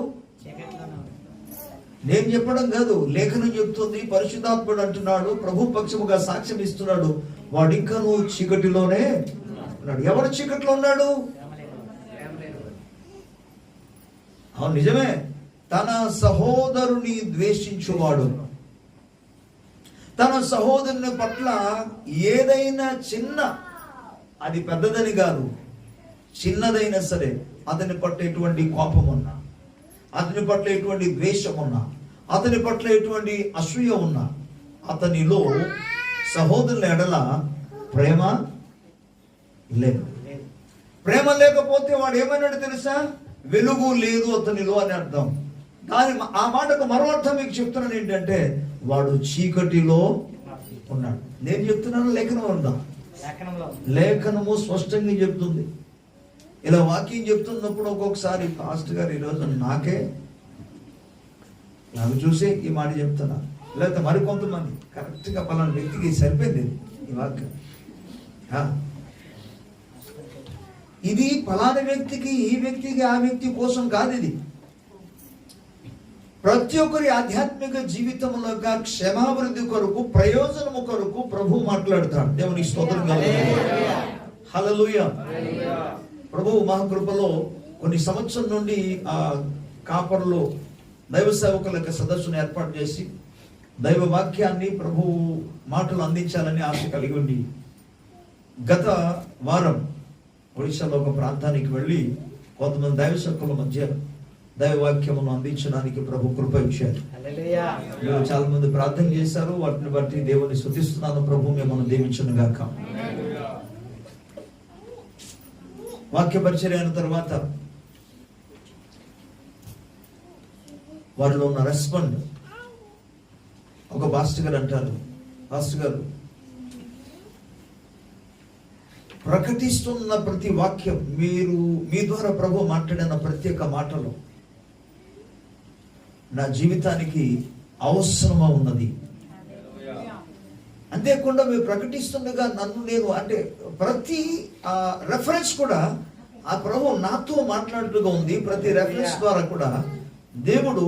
నేను చెప్పడం కాదు, లేఖనం చెప్తుంది, పరిశుద్ధాత్ముడు అంటున్నాడు, ప్రభు పక్షముగా సాక్ష్యం ఇస్తున్నాడు, వాడు ఇంకా నువ్వు చీకటిలోనే ఉన్నాడు. ఎవరు చీకటిలో ఉన్నాడు? అవును, నిజమే. తన సహోదరుని ద్వేషించువాడు, తన సహోదరుని పట్ల ఏదైనా చిన్న, అది పెద్దదని కాదు, చిన్నదైనా సరే అతని పట్ల ఎటువంటి కోపం ఉన్నా, అతని పట్ల ఎటువంటి ద్వేషం ఉన్నా, అతని పట్ల ఎటువంటి అసూయ ఉన్నా, అతనిలో సహోదరుల ఎడల ప్రేమ లేదు. ప్రేమ లేకపోతే వాడు ఏమన్నాడు తెలుసా? వెలుగు లేదు అతనిలో అని అర్థం. కానీ ఆ మాటకు మరో అర్థం మీకు చెప్తున్నాను ఏంటంటే, వాడు చీకటిలో ఉన్నాడు. నేను చెప్తున్నాను, లేఖనం ఉందా? లేఖనము స్పష్టంగా చెప్తుంది. ఇలా వాక్యం చెప్తున్నప్పుడు ఒక్కొక్కసారి పాస్టర్ గారు ఈరోజు నాకు చూసే ఈ మాట చెప్తున్నా, లేకపోతే మరికొంతమంది కరెక్ట్గా పలానా వ్యక్తికి సరిపోయింది ఈ వాక్యం. ఇది పలానా వ్యక్తికి, ఈ వ్యక్తికి, ఆ వ్యక్తి కోసం కాదు. ఇది ప్రతి ఒక్కరి ఆధ్యాత్మిక జీవితంలో క్షేమాభివృద్ధి కొరకు, ప్రయోజనము కొరకు ప్రభు మాట్లాడతాడు. దేవుని స్తోత్రం కలుగును. హల్లెలూయా. ప్రభు మహాకృపలో కొన్ని సంవత్సరం నుండి కాపర్లు దైవ సేవకులకు సదస్సును ఏర్పాటు చేసి దైవ వాక్యాన్ని, ప్రభు మాటలు అందించాలని ఆశ కలిగి ఉండి గత వారం ఒడిశాలో ఒక ప్రాంతానికి వెళ్ళి కొంతమంది దైవ సేవకుల మధ్య దైవ వాక్యమును అందించడానికి ప్రభు కృప ఇచ్చారు. చాలా మంది ప్రార్థన చేశారు. వాటిని బట్టి దేవుని స్తుతిస్తున్నాను. ప్రభు మిమ్మల్ని దీవించును గాక. వాక్య పరిచర్య అయిన తర్వాత వారిలో ఉన్న రెస్పాండ్, ఒక పాస్టర్ గారు అంటారు, పాస్టర్ గారు ప్రకటిస్తున్న ప్రతి వాక్యం, మీ ద్వారా ప్రభు మాట్లాడిన ప్రత్యేక మాటలు నా జీవితానికి అవసరమా ఉన్నది. అంతేకాకుండా మీరు ప్రకటిస్తుండగా నేను అంటే ప్రతి రెఫరెన్స్ కూడా ఆ ప్రభు నాతో మాట్లాడుతూగా ఉంది. ప్రతి రెఫరెన్స్ ద్వారా కూడా దేవుడు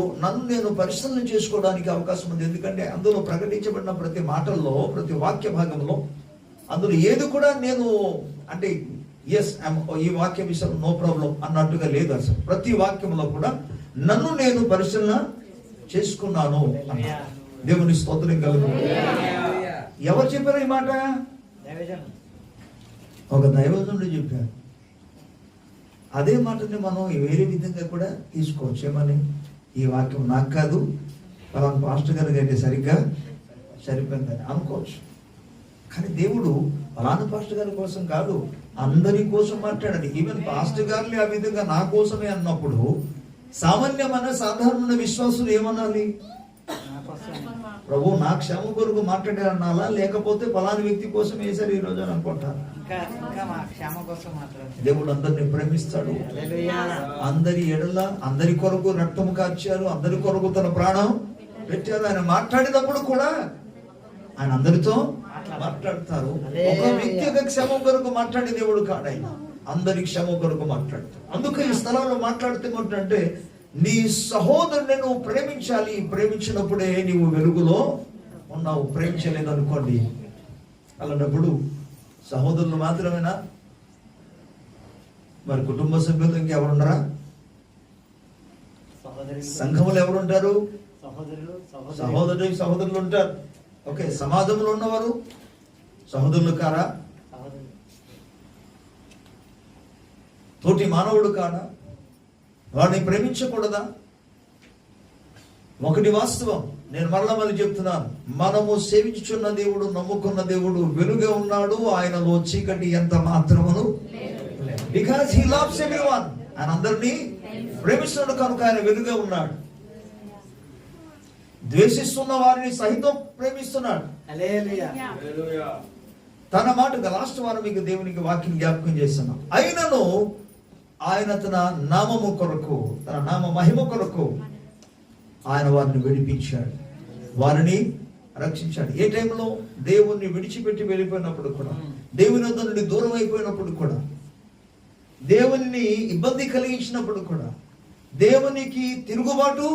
నేను పరిశీలన చేసుకోవడానికి అవకాశం ఉంది. ఎందుకంటే అందులో ప్రకటించబడిన ప్రతి మాటల్లో, ప్రతి వాక్య భాగంలో అందులో ఏది కూడా నేను అంటే ఈ వాక్య విషయం నో ప్రాబ్లం అన్నట్టుగా లేదు. అసలు ప్రతి వాక్యంలో కూడా నేను పరిశీలన చేసుకున్నాను. దేవుని స్తోత్రం కలుగును. ఎవరు చెప్పారు ఈ మాట? ఒక దైవజనుడు చెప్పారు. అదే మాటని మనం వేరే విధంగా కూడా తీసుకోవచ్చు. ఏమని, ఈ వాక్యం నాకు కాదు, పలానా పాస్టర్ గారికి అయితే సరిగ్గా సరిపోయిందని అనుకోవచ్చు. కానీ దేవుడు పలానా పాస్టర్ గారి కోసం కాదు, అందరి కోసం మాట్లాడాడు. ఈవెన్ పాస్టర్ గారిని ఆ విధంగా నా కోసమే అన్నప్పుడు సామాన్యమైన సాధారణ విశ్వాసులు ఏమనాలి? ప్రభు నా క్షేమం కొరకు మాట్లాడారన్నాలా, లేకపోతే పలానా వ్యక్తి కోసం వేశారు ఈ రోజు అని అనుకుంటారు. దేవుడు అందరిని ప్రేమిస్తాడు. అందరి ఎడల, అందరి కొరకు రక్తము కార్చారు, అందరి కొరకు తన ప్రాణం పెట్టారు. ఆయన మాట్లాడినప్పుడు కూడా ఆయన అందరితో మాట్లాడతారు. ఒక వ్యక్తి యొక్క క్షేమం కొరకు మాట్లాడే దేవుడు కాడు ఆయన, అందరి క్షేమం కొరకు మాట్లాడతారు. అందుకే ఈ స్థలంలో మాట్లాడుతుంటే నీ సహోదరుని నువ్వు ప్రేమించాలి. ప్రేమించినప్పుడే నీవు వెలుగులో ఉన్నావు. ప్రేమించలేదు అనుకోండి, అలాంటప్పుడు సహోదరులు మాత్రమేనా? మరి కుటుంబ సభ్యులు ఇంకెవరుండరా? సంఘములు ఎవరుంటారు? సహోదరులు ఉంటారు. ఓకే, సమాజంలో ఉన్నవారు సహోదరులు కారా? తోటి మానవుడు కాడా? వాడిని ప్రేమించకూడదా? ఒకటి వాస్తవం, నేను మళ్ళీ చెప్తున్నాను, మనము సేవించుచున్న దేవుడు, నమ్ముకున్న దేవుడు వెలుగే ఉన్నాడు. ఆయనలో చీకటి ఎంత మాత్రమును, బికాజ్ హీ లవ్స్ ఎవ్రీవన్. ఆయన అందరినీ ప్రేమిస్తున్నాడు కనుక ఆయన వెలుగే ఉన్నాడు. ద్వేషిస్తున్న వారిని సహితం ప్రేమిస్తున్నాడు. తన మాటగా లాస్ట్ వారం మీకు దేవునికి వాక్యం జ్ఞాపకం చేస్తున్నాం. అయినను ఆయన తన నామము కొరకు, తన నామ మహిమ కొరకు ఆయన వారిని విడిపించాడు, వారిని రక్షించాడు. ఏ టైంలో? దేవుణ్ణి విడిచిపెట్టి వెళ్ళిపోయినప్పుడు కూడా, దేవుని వద్ద నుండి దూరం అయిపోయినప్పుడు కూడా, దేవుని ఇబ్బంది కలిగించినప్పుడు కూడా, దేవునికి తిరుగుబాటు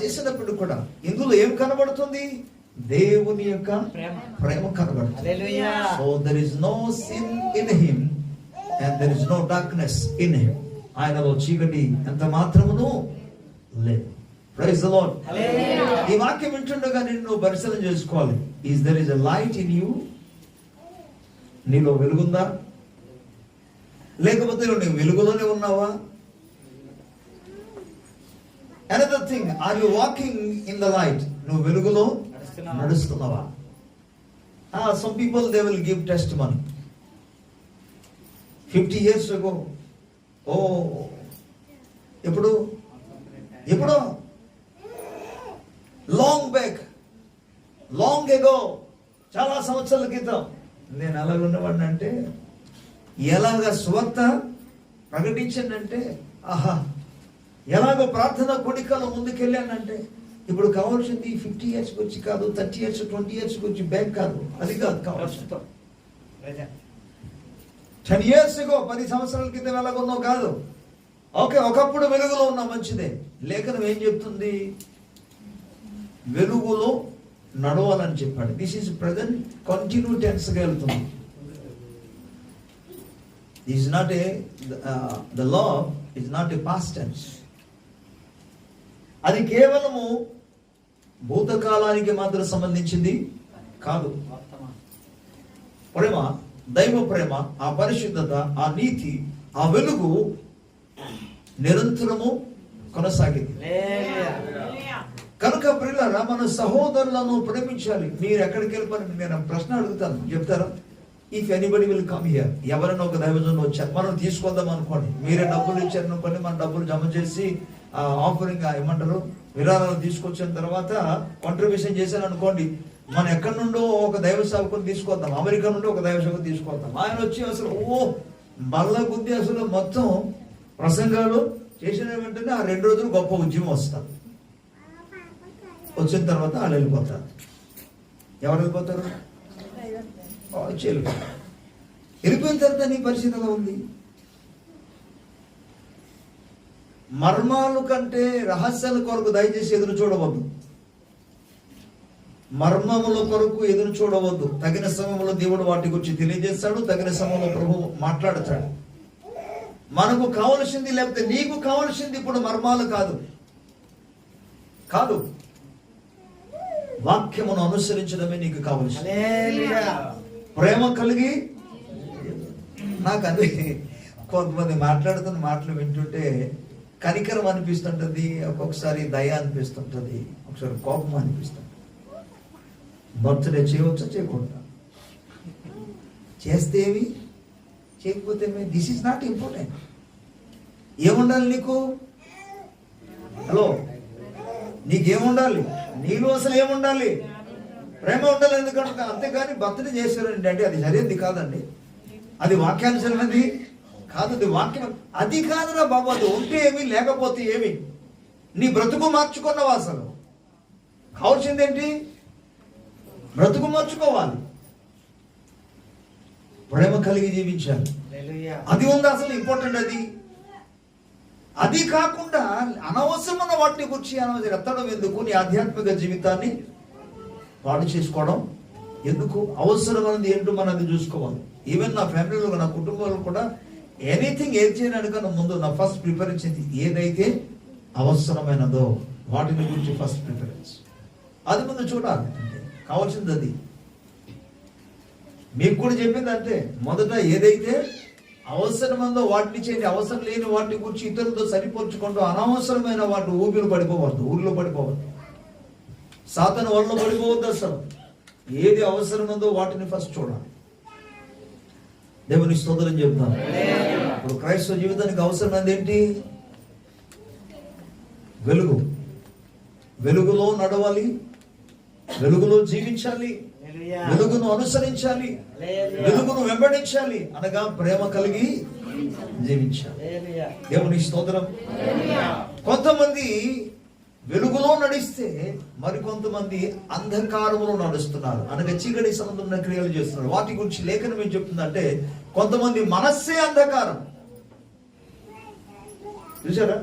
చేసినప్పుడు కూడా ఇందులో ఏం కనబడుతుంది? దేవుని యొక్క ప్రేమ కనబడుతుంది. So there is no sin in him and there is no darkness in him. ఆయనలో చీకటి ఎంత మాత్రమును లేదు. Praise the lord. ఈ వాక్యం వింటుండగా నిన్ను పరిశీలన చేసుకోవాలి. Is there is a light in you? నీలో వెలుగుందా? లేకపోతే నువ్వు వెలుగులోనే ఉన్నావా? Another thing, are you walking in the light? నువ్వు వెలుగులో నడుస్తున్నావా? Some people they will give testimony. 50 years ago, ఎప్పుడో లాంగ్ ఎగో, చాలా సంవత్సరాల క్రితం నేను అలాగ ఉన్నవాడిని అంటే, ఎలాగ స్వార్థ ప్రకటించానంటే, ఆహా, ఎలాగో ప్రార్థన కోడికలో ముందుకెళ్ళానంటే, ఇప్పుడు కావాల్సింది 50 years వచ్చి కాదు, 30 years 20 years వచ్చి బ్యాక్ కాదు, అది కాదు కావాల్సింది. 10 years ago, 10 సంవత్సరాల క్రితం ఎలాగున్నావు కాదు. ఓకే, ఒకప్పుడు వెలుగులో ఉన్నా మంచిదే. లేఖనం ఏం చెప్తుంది? వెలుగులో నడవాలని చెప్పాడు. This is present continue tense గా వెళ్తుంది. Is not a the law is not a past tense. అది కేవలము భూతకాలానికి మాత్రం సంబంధించింది కాదు. ప్రేమ, దైవ ప్రేమ, ఆ పరిశుద్ధత, ఆ నీతి, ఆ వెలుగు నిరంతరము కొనసాగింది. కనుక ప్రియులారా, మన సహోదరులను ప్రేమించాలి. మీరు ఎక్కడికి వెళ్ళిపోయి నేను ప్రశ్న అడుగుతాను, చెప్తారా? If anybody will come here, ఎవరైనా ఒక దైవజనులు వచ్చారు, మనం తీసుకొద్దాం అనుకోండి, మీరే డబ్బులు ఇచ్చారు అనుకోండి, మన డబ్బులు జమ చేసి ఆఫరింగ్ ఏమంటారు, విరాళాలు తీసుకొచ్చిన తర్వాత కాంట్రిబ్యూషన్ చేశాను అనుకోండి, మనం ఎక్కడి నుండో ఒక దైవ సేవకుని తీసుకొద్దాం, అమెరికా నుండి ఒక దైవ సేవకుని తీసుకొద్దాం. ఆయన వచ్చి అసలు బల్ల గుద్ది అసలు మొత్తం ప్రసంగాలు చేసిన వెంటనే ఆ 2 రోజులు గొప్ప ఉద్యమం వస్తారు. వచ్చిన తర్వాత వాళ్ళు వెళ్ళిపోతారు. ఎవరు వెళ్ళిపోతారు? వెళ్ళిపోయిన తర్వాత నీ పరిస్థితి ఎలా ఉంది? మర్మాలు కంటే రహస్యాల కొరకు దయచేసి ఎదురు చూడవద్దు. మర్మముల కొరకు ఎదురు చూడవద్దు. తగిన సమయంలో దేవుడు వాటి గురించి తెలియజేస్తాడు. తగిన సమయంలో ప్రభు మాట్లాడతాడు. మనకు కావలసింది, లేకపోతే నీకు కావలసింది ఇప్పుడు మర్మాలు కాదు, వాక్యమును అనుసరించడమే నీకు కావలసింది. ప్రేమ కలిగి, నాకు అది కొంతమంది మాట్లాడుతున్న మాటలు వింటుంటే కనికరం అనిపిస్తుంటది, ఒక్కొక్కసారి దయ అనిపిస్తుంటది, ఒకసారి కోపం అనిపిస్తుంది. బర్త్డే చేయవచ్చా, చేయకూడదా? చేస్తే ఏమి, చేయకపోతే ఏమి? This is not important. ఏముండాలి నీకు? హలో, నీకేముండాలి? నీలో అసలు ఏముండాలి? ప్రేమ ఉండాలి. ఎందుకంటే అంతేగాని బర్త్డే చేశారండి అంటే అది సరైనది కాదండి, అది వాక్యానుసరైనది కాదు, అది వాక్యం. అది కాదురా బాబు, అది ఉంటే ఏమి, లేకపోతే ఏమి? నీ బ్రతుకు మార్చుకున్నావా? అసలు కావాల్సిందేంటి? బ్రతుకు మార్చుకోవాలి, ప్రేమ కలిగి జీవించాలి. అది ఉంది అసలు ఇంపార్టెంట్. అది కాకుండా అనవసరమైన వాటిని గురించి ఎత్తడం ఎందుకు? నీ ఆధ్యాత్మిక జీవితాన్ని పాడు చేసుకోవడం ఎందుకు? అవసరమైనది ఏంటో మనం అది చూసుకోవాలి. ఈవెన్ నా ఫ్యామిలీలో, నా కుటుంబంలో కూడా ఎనీథింగ్ ఏది చేయడానికన్నా ముందు నా ఫస్ట్ ప్రిఫరెన్స్ ఏదైతే అవసరమైనదో వాటిని గురించి ఫస్ట్ ప్రిఫరెన్స్, అది ముందు చూడాలి. కావాల్సింది అది. మీకు కూడా చెప్పింది అంతే. మొదట ఏదైతే అవసరమైందో వాటిని చేయండి. అవసరం లేని వాటి గురించి ఇతరులతో సరిపోల్చుకుంటూ అనవసరమైన వాటి ఊపిలో పడిపోవద్దు. సాతాను వల్ల పడిపోవద్దు. అసలు ఏది అవసరమైందో వాటిని ఫస్ట్ చూడాలి. దేవుని స్తోత్రం చెప్తాను. ఇప్పుడు క్రైస్తవ జీవితానికి అవసరమైనది ఏంటి? వెలుగులో నడవాలి, వెలుగులో జీవించాలి, వెలుగును అనుసరించాలి, వెలుగును వెంబడించాలి, అనగా ప్రేమ కలిగి జీవించాలి. దేవుని స్తోత్రం. కొంతమంది వెలుగులో నడిస్తే మరికొంతమంది అంధకారంలో నడుస్తున్నారు, అనగా చీకటి సంబంధమైన క్రియలు చేస్తున్నారు. వాటి గురించి లేఖనం ఏం చెప్తుందంటే, కొంతమంది మనస్సే అంధకారం. చూసారా?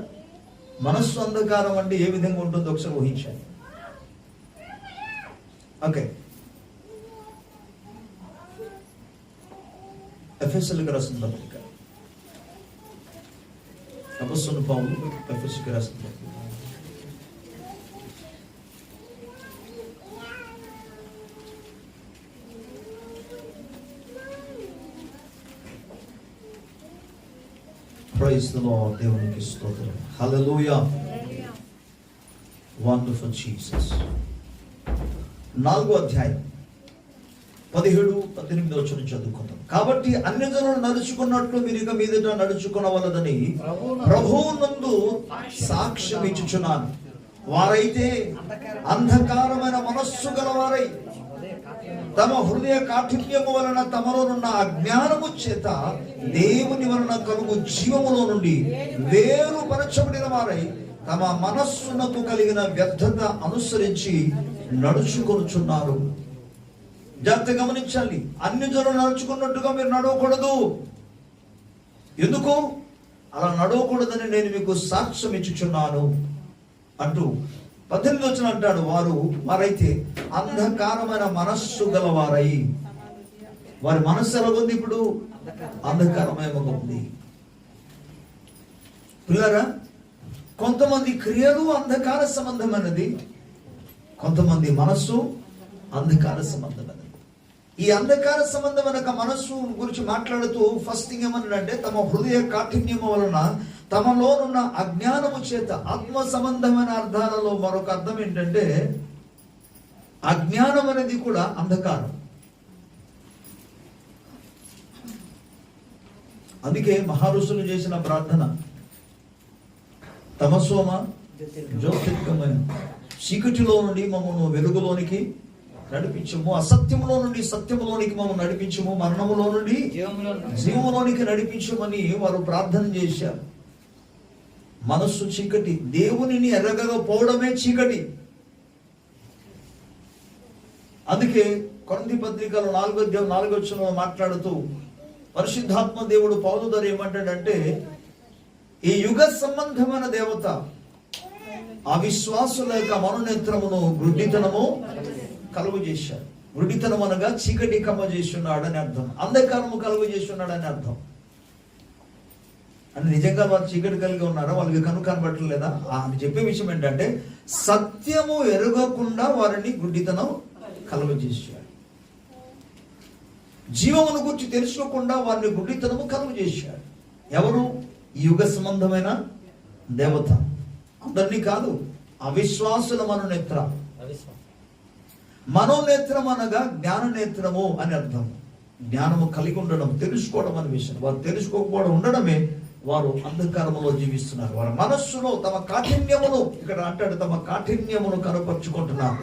మనస్సు అంధకారం అంటే ఏ విధంగా ఉంటుందో ఒకసారి ఊహించండి. ఓకే, ఎఫెసీయులకు రాసిన పత్రిక, అపొస్తలుడైన పౌలు ఎఫెసీయులకు రాసిన పత్రిక. Praise the lord. దేవునికి స్తోత్రం. హల్లెలూయా. Wonderful Jesus. 4వ అధ్యాయం 17-18 వచనం చదువుకుందాం. కాబట్టి అన్యజనులు నడుచుకున్నట్లు మీరు ఇక మీదట నడుచుకునవలదని ప్రభువునందు సాక్ష్యం ఇచ్చుచున్నాను. వారైతే అంధకారమైన మనస్సు గలవారై తమ హృదయ కాఠిన్యము వలన తమలోనున్న అజ్ఞానము చేత దేవుని వలన కలుగు జీవములో నుండి వేరుపరచబడిన వారై తమ మనస్సునకు కలిగిన వ్యర్థత అనుసరించి నడుచుకొనుచున్నారు. జాగ్రత్త గమనించాలి. అన్ని జనులు నడుచుకున్నట్టుగా మీరు నడవకూడదు. ఎందుకు అలా నడవకూడదని నేను మీకు సాక్ష్యం ఇచ్చుచున్నాను అంటూ 18 వచనం అంటాడు, వారైతే అంధకారమైన మనస్సు గలవారై. వారి మనస్సు ఎలాగుంది? ఇప్పుడు అంధకారమయంగా ఉంది. పిల్లరా, కొంతమంది క్రియలు అంధకార సంబంధమైనది, కొంతమంది మనస్సు అంధకార సంబంధమైనది. ఈ అంధకార సంబంధమైన మనస్సు గురించి మాట్లాడుతూ ఫస్ట్ థింగ్ ఏమన్నాడంటే, తమ హృదయ కాఠిన్యము వలన తమలోనున్న అజ్ఞానము చేత. ఆత్మ సంబంధమైన అర్థాలలో మరొక అర్థం ఏంటంటే, అజ్ఞానం అనేది కూడా అంధకారం. అందుకే మహారుషులు చేసిన ప్రార్థన, తమసోమ జ్యోతిర్గమయ, చీకటిలో నుండి మమ్మల్ని వెలుగులోనికి నడిపించము, అసత్యములో నుండి సత్యములోనికి మమ్మల్ని నడిపించము, మరణములో నుండి జీవములోనికి నడిపించమని వారు ప్రార్థన చేశారు. మనస్సు చీకటి, దేవునిని ఎరగకపోవడమే చీకటి. అందుకే కొరింథీ పత్రికలో 4వ వచనంలో మాట్లాడుతూ పరిశుద్ధాత్మ దేవుడు పౌలు ద్వారా ఏమంటాడంటే, ఈ యుగ సంబంధమైన దేవత అవిశ్వాసుల యొక్క మనోనేత్రమును గుడ్డితనము కలుగు చేశాడు. గుడ్డితనం అనగా చీకటి కమ్మ చేస్తున్నాడని అర్థం, అంధకారము కలుగు చేస్తున్నాడని అర్థం. అని నిజంగా వారు చీకటి కలిగి ఉన్నారా? వాళ్ళకి కనబట్టలేదా అని చెప్పే విషయం ఏంటంటే, సత్యము ఎరగకుండా వారిని గుడ్డితనం కలుగు చేశాడు. జీవమును గురించి తెలుసుకోకుండా వారిని గుడ్డితనము కలుగు చేశాడు. ఎవరు? ఈ యుగ సంబంధమైన దేవత. అందరినీ కాదు, అవిశ్వాసుల మనోనేత్ర. మనోనేత్రం అనగా జ్ఞాననేత్రము అని అర్థం. జ్ఞానము కలిగి ఉండడం, తెలుసుకోవడం అనే విషయం. వారు తెలుసుకోకపోవడం ఉండడమే వారు అంధకారములో జీవిస్తున్నారు. వారి మనస్సులో తమ కాఠిన్యమును, ఇక్కడ అంటాడు, తమ కాఠిన్యమును కనపరుచుకుంటున్నారు.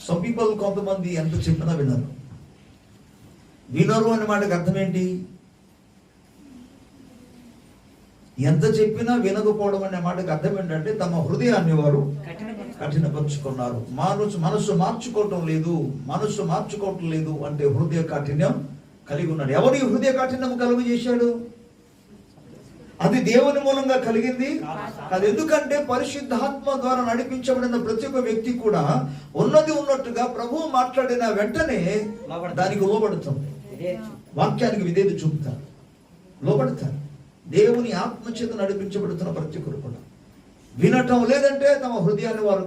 సమ్ పీపుల్, కొంతమంది ఎంత చెప్పినా వినరు. వినరు అనే మాటకు అర్థం ఏంటి? ఎంత చెప్పినా వినకపోవడం అనే మాటకు అర్థం ఏంటంటే, తమ హృదయాన్ని వారు కఠినపరుచుకున్నారు. మనస్సు మార్చుకోవటం లేదు అంటే హృదయ కాఠిన్యం కలిగి ఉన్నాడు. ఎవరి హృదయ కాఠిన్యం కలుగు చేశాడు? అది దేవుని మూలంగా కలిగింది కాదు. ఎందుకంటే పరిశుద్ధాత్మ ద్వారా నడిపించబడిన ప్రతి ఒక్క వ్యక్తి కూడా ఉన్నది ఉన్నట్టుగా ప్రభువు మాట్లాడిన వెంటనే దానికి లోబడుతుంది. వాక్యానికి విధేయత చూపుతారు, లోబడతారు. దేవుని ఆత్మచేత నడిపించబడుతున్న ప్రతి ఒక్కరు కూడా వినటం లేదంటే తమ హృదయాన్ని వారు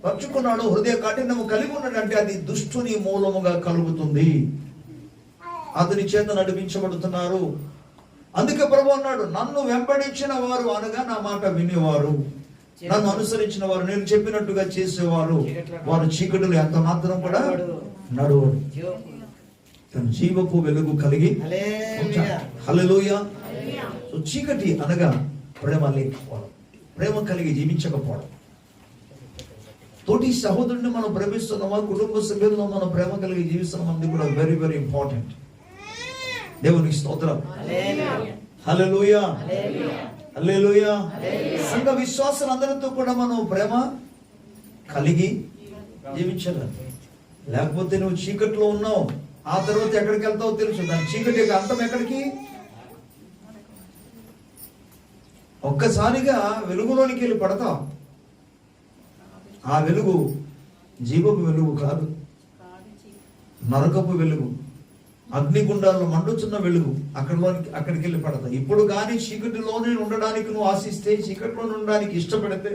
పరుచుకున్నాడు. హృదయ కఠినము కలిగి ఉన్నాడంటే అది దుష్టుని మూలముగా కలుగుతుంది. అతని చేత నడిపించబడుతున్నారు. అందుకే ప్రభు అన్నాడు, నన్ను వెంబడించిన వారు అనగా నా మాట వినేవారు, నన్ను అనుసరించిన వారు, నేను చెప్పినట్టుగా చేసేవారు, వారు చీకటిలో ఎంత మాత్రం కూడా నడవడు. జీవపు వెలుగు కలిగి. హల్లెలూయా. సో చీకటి అనగా ప్రేమ లేకపోవడం, ప్రేమ కలిగి జీవించకపోవడం. తోటి సహోదరుని మనం ప్రేమిస్తున్నామా, కుటుంబ సభ్యుల్లో మనం ప్రేమ కలిగి జీవిస్తున్నాం, కూడా వెరీ వెరీ ఇంపార్టెంట్. దేవునికి స్తోత్రం. హల్లెలూయా, హల్లెలూయా. సంఘ విశ్వాసులందరితో కూడా మనం ప్రేమ కలిగి జీవించాలి. లేకపోతే నువ్వు చీకట్లో ఉన్నావు, ఆ తర్వాత ఎక్కడికి వెళ్తావో తెలుసు. దాని చీకటి అంతం ఎక్కడికి? ఒక్కసారిగా వెలుగులోనికి వెళ్ళి పడతావు. ఆ వెలుగు జీవపు వెలుగు కాదు, నరకపు వెలుగు, అగ్నిగుండాల్లో మండుచున్న వెలుగు. అక్కడికి వెళ్ళి పడతావు. ఇప్పుడు కానీ చీకటిలోనే ఉండడానికి నువ్వు ఆశిస్తే, చీకటిలో ఉండడానికి ఇష్టపడితే,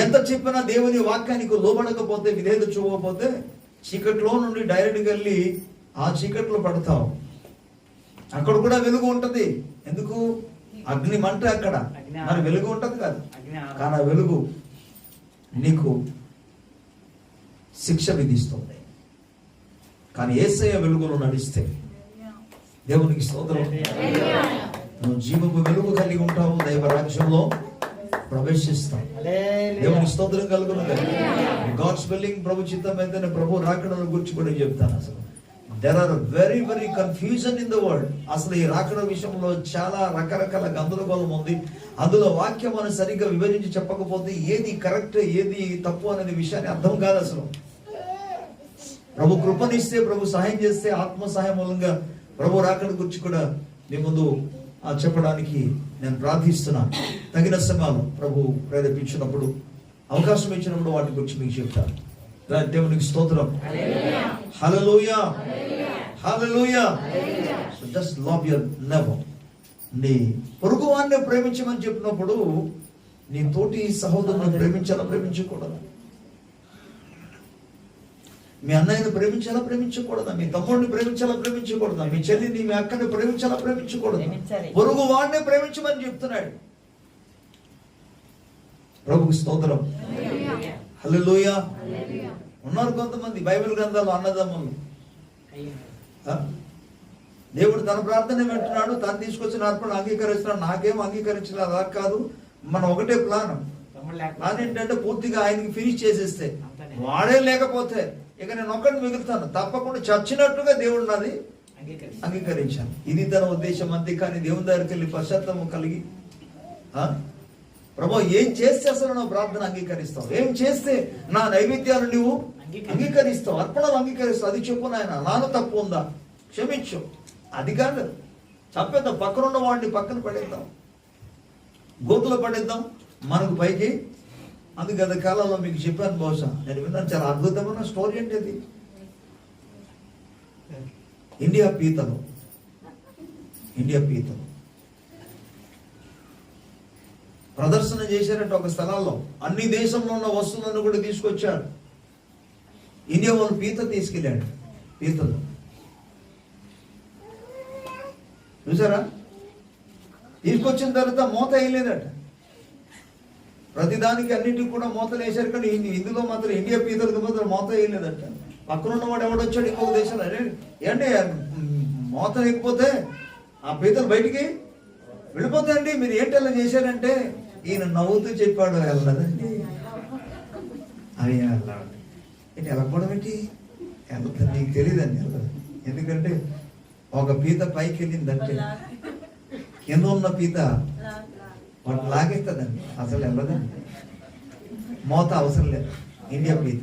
ఎంత చెప్పినా దేవుని వాక్యానికి లోబడకపోతే, విధేయత చూపకపోతే, చీకటిలో నుండి డైరెక్ట్గా వెళ్ళి ఆ చీకట్లో పడతావు. అక్కడ కూడా వెలుగు ఉంటది. ఎందుకు? అగ్ని మంట అక్కడ, మరి వెలుగు ఉంటది కాదు. కానీ ఆ వెలుగు నీకు శిక్ష విధిస్తుంది. కానీ యేసయ్య వెలుగులో నడిస్తే, దేవునికి స్తోత్రం, నువ్వు జీవపు వెలుగు కలిగి ఉంటావు. దైవ రాజ్యంలో ప్రవేశిస్తాం. దేవుని స్తోత్రం కలుగును. గాడ్ స్పెల్లింగ్ ప్రభు చిత్తం అయితేనే ప్రభు రాకడను గురించి కూడా చెప్తాను. అసలు there are very very confusion in the world. అసలు ఈ రాకడ విషయంలో చాలా రకరకాల గందరగోళం ఉంది. అందులో వాక్యం మనం సరిగ్గా విభజించి చెప్పకపోతే ఏది కరెక్ట్ ఏది తప్పు అనే విషయాన్ని అర్థం కాదు. అసలు ప్రభు కృపనిస్తే, ప్రభు సహాయం చేస్తే, ఆత్మ సహాయం మూలంగా ప్రభు రాకడ గురించి కూడా మీ ముందు చెప్పడానికి నేను ప్రార్థిస్తున్నాను. తగిన సమయాలు ప్రభు ప్రేరేపించినప్పుడు, అవకాశం ఇచ్చినప్పుడు వాటి గురించి మీకు చెప్తాను. దేవునికి స్తోత్రం. హల్లెలూయా, హల్లెలూయా. So just love your neighbour. నీ పొరుగు వాడిని ప్రేమించమని చెప్పినప్పుడు నీ తోటి సహోదరుని ప్రేమించాలా ప్రేమించకూడదా? మీ అన్నయ్యని ప్రేమించాలా ప్రేమించకూడదా? మీ తమ్ముడిని ప్రేమించాలా ప్రేమించకూడదా? మీ చెల్లిని, మీ అక్కని ప్రేమించాలా ప్రేమించకూడదా? పొరుగు వాడిని ప్రేమించమని చెప్తున్నాడు. ప్రభుకి స్తోత్రం. హల్లెలూయా. ఉన్నారు కొంతమంది బైబిల్ గ్రంథాలు అన్నదమ్ములు. దేవుడు తన ప్రార్థన వింటున్నాడు, తను తీసుకొచ్చిన అర్పణ అంగీకరిస్తున్నాడు. నాకేం అంగీకరించలేదు, అలా కాదు. మనం ఒకటే ప్లాన్ ఏంటంటే పూర్తిగా ఆయనకి ఫినిష్ చేసేస్తే, వాడే లేకపోతే ఇక నేను ఒక్కడిని మిగులుతాను, తప్పకుండా చచ్చినట్టుగా దేవుడు నాది అంగీకరించాను. ఇది తన ఉద్దేశం. అంతే కానీ దేవుని దగ్గరికి వెళ్ళి పశ్చాత్తాపం కలిగి ప్రభు ఏం చేస్తే అసలు నా ప్రార్థన అంగీకరిస్తావు, ఏం చేస్తే నా నైవేద్యాలు నువ్వు అంగీకరిస్తావు, అర్పణలు అంగీకరిస్తావు, అది చెప్పు నాయన. నాలో తప్పు ఉందా క్షమించు. అది కాదు, చెప్పేద్దాం. పక్కనున్న వాడిని పక్కన పడేద్దాం, గోతులో పడేద్దాం, మనకు పైకి. అందుకు గత కాలంలో మీకు చెప్పాను, బహుశా నేను విన్నాను, చాలా అద్భుతమైన స్టోరీ ఏంటి అది. ఇండియా పీతలు ప్రదర్శన చేశారంటే ఒక స్థలాల్లో. అన్ని దేశంలో ఉన్న వస్తువులను కూడా తీసుకొచ్చారు. ఇండియా వాళ్ళు పీత తీసుకెళ్ళాడు. పీతలు చూసారా? తీసుకొచ్చిన తర్వాత మూత వేయలేదట. ప్రతిదానికి అన్నిటికి కూడా మూతలు వేశారు, కానీ ఇందులో మాత్రం ఇండియా పీతలకు మాత్రం మూత వేయలేదట. పక్కనున్న వాడు ఎవడొచ్చాడు ఇంకొక దేశంలో, ఏంటి మూత లేకపోతే ఆ పీతలు బయటికి వెళ్ళిపోతాయండి, మీరు ఏంటి అలా చేశారంటే, ఈయన నవ్వుతూ చెప్పాడు, వెళ్ళదండి అవి ఏంటి వెళ్ళకపోవడం ఏంటి, వెళ్తుంది నీకు తెలియదండి, వెళ్ళదు. ఎందుకంటే ఒక పీత పైకి వెళ్ళిందంటే కింద ఉన్న పీత వాడు లాగేస్తుందండి, అసలు వెళ్ళదండి. మోత అవసరం లేదు. ఇండియా పీత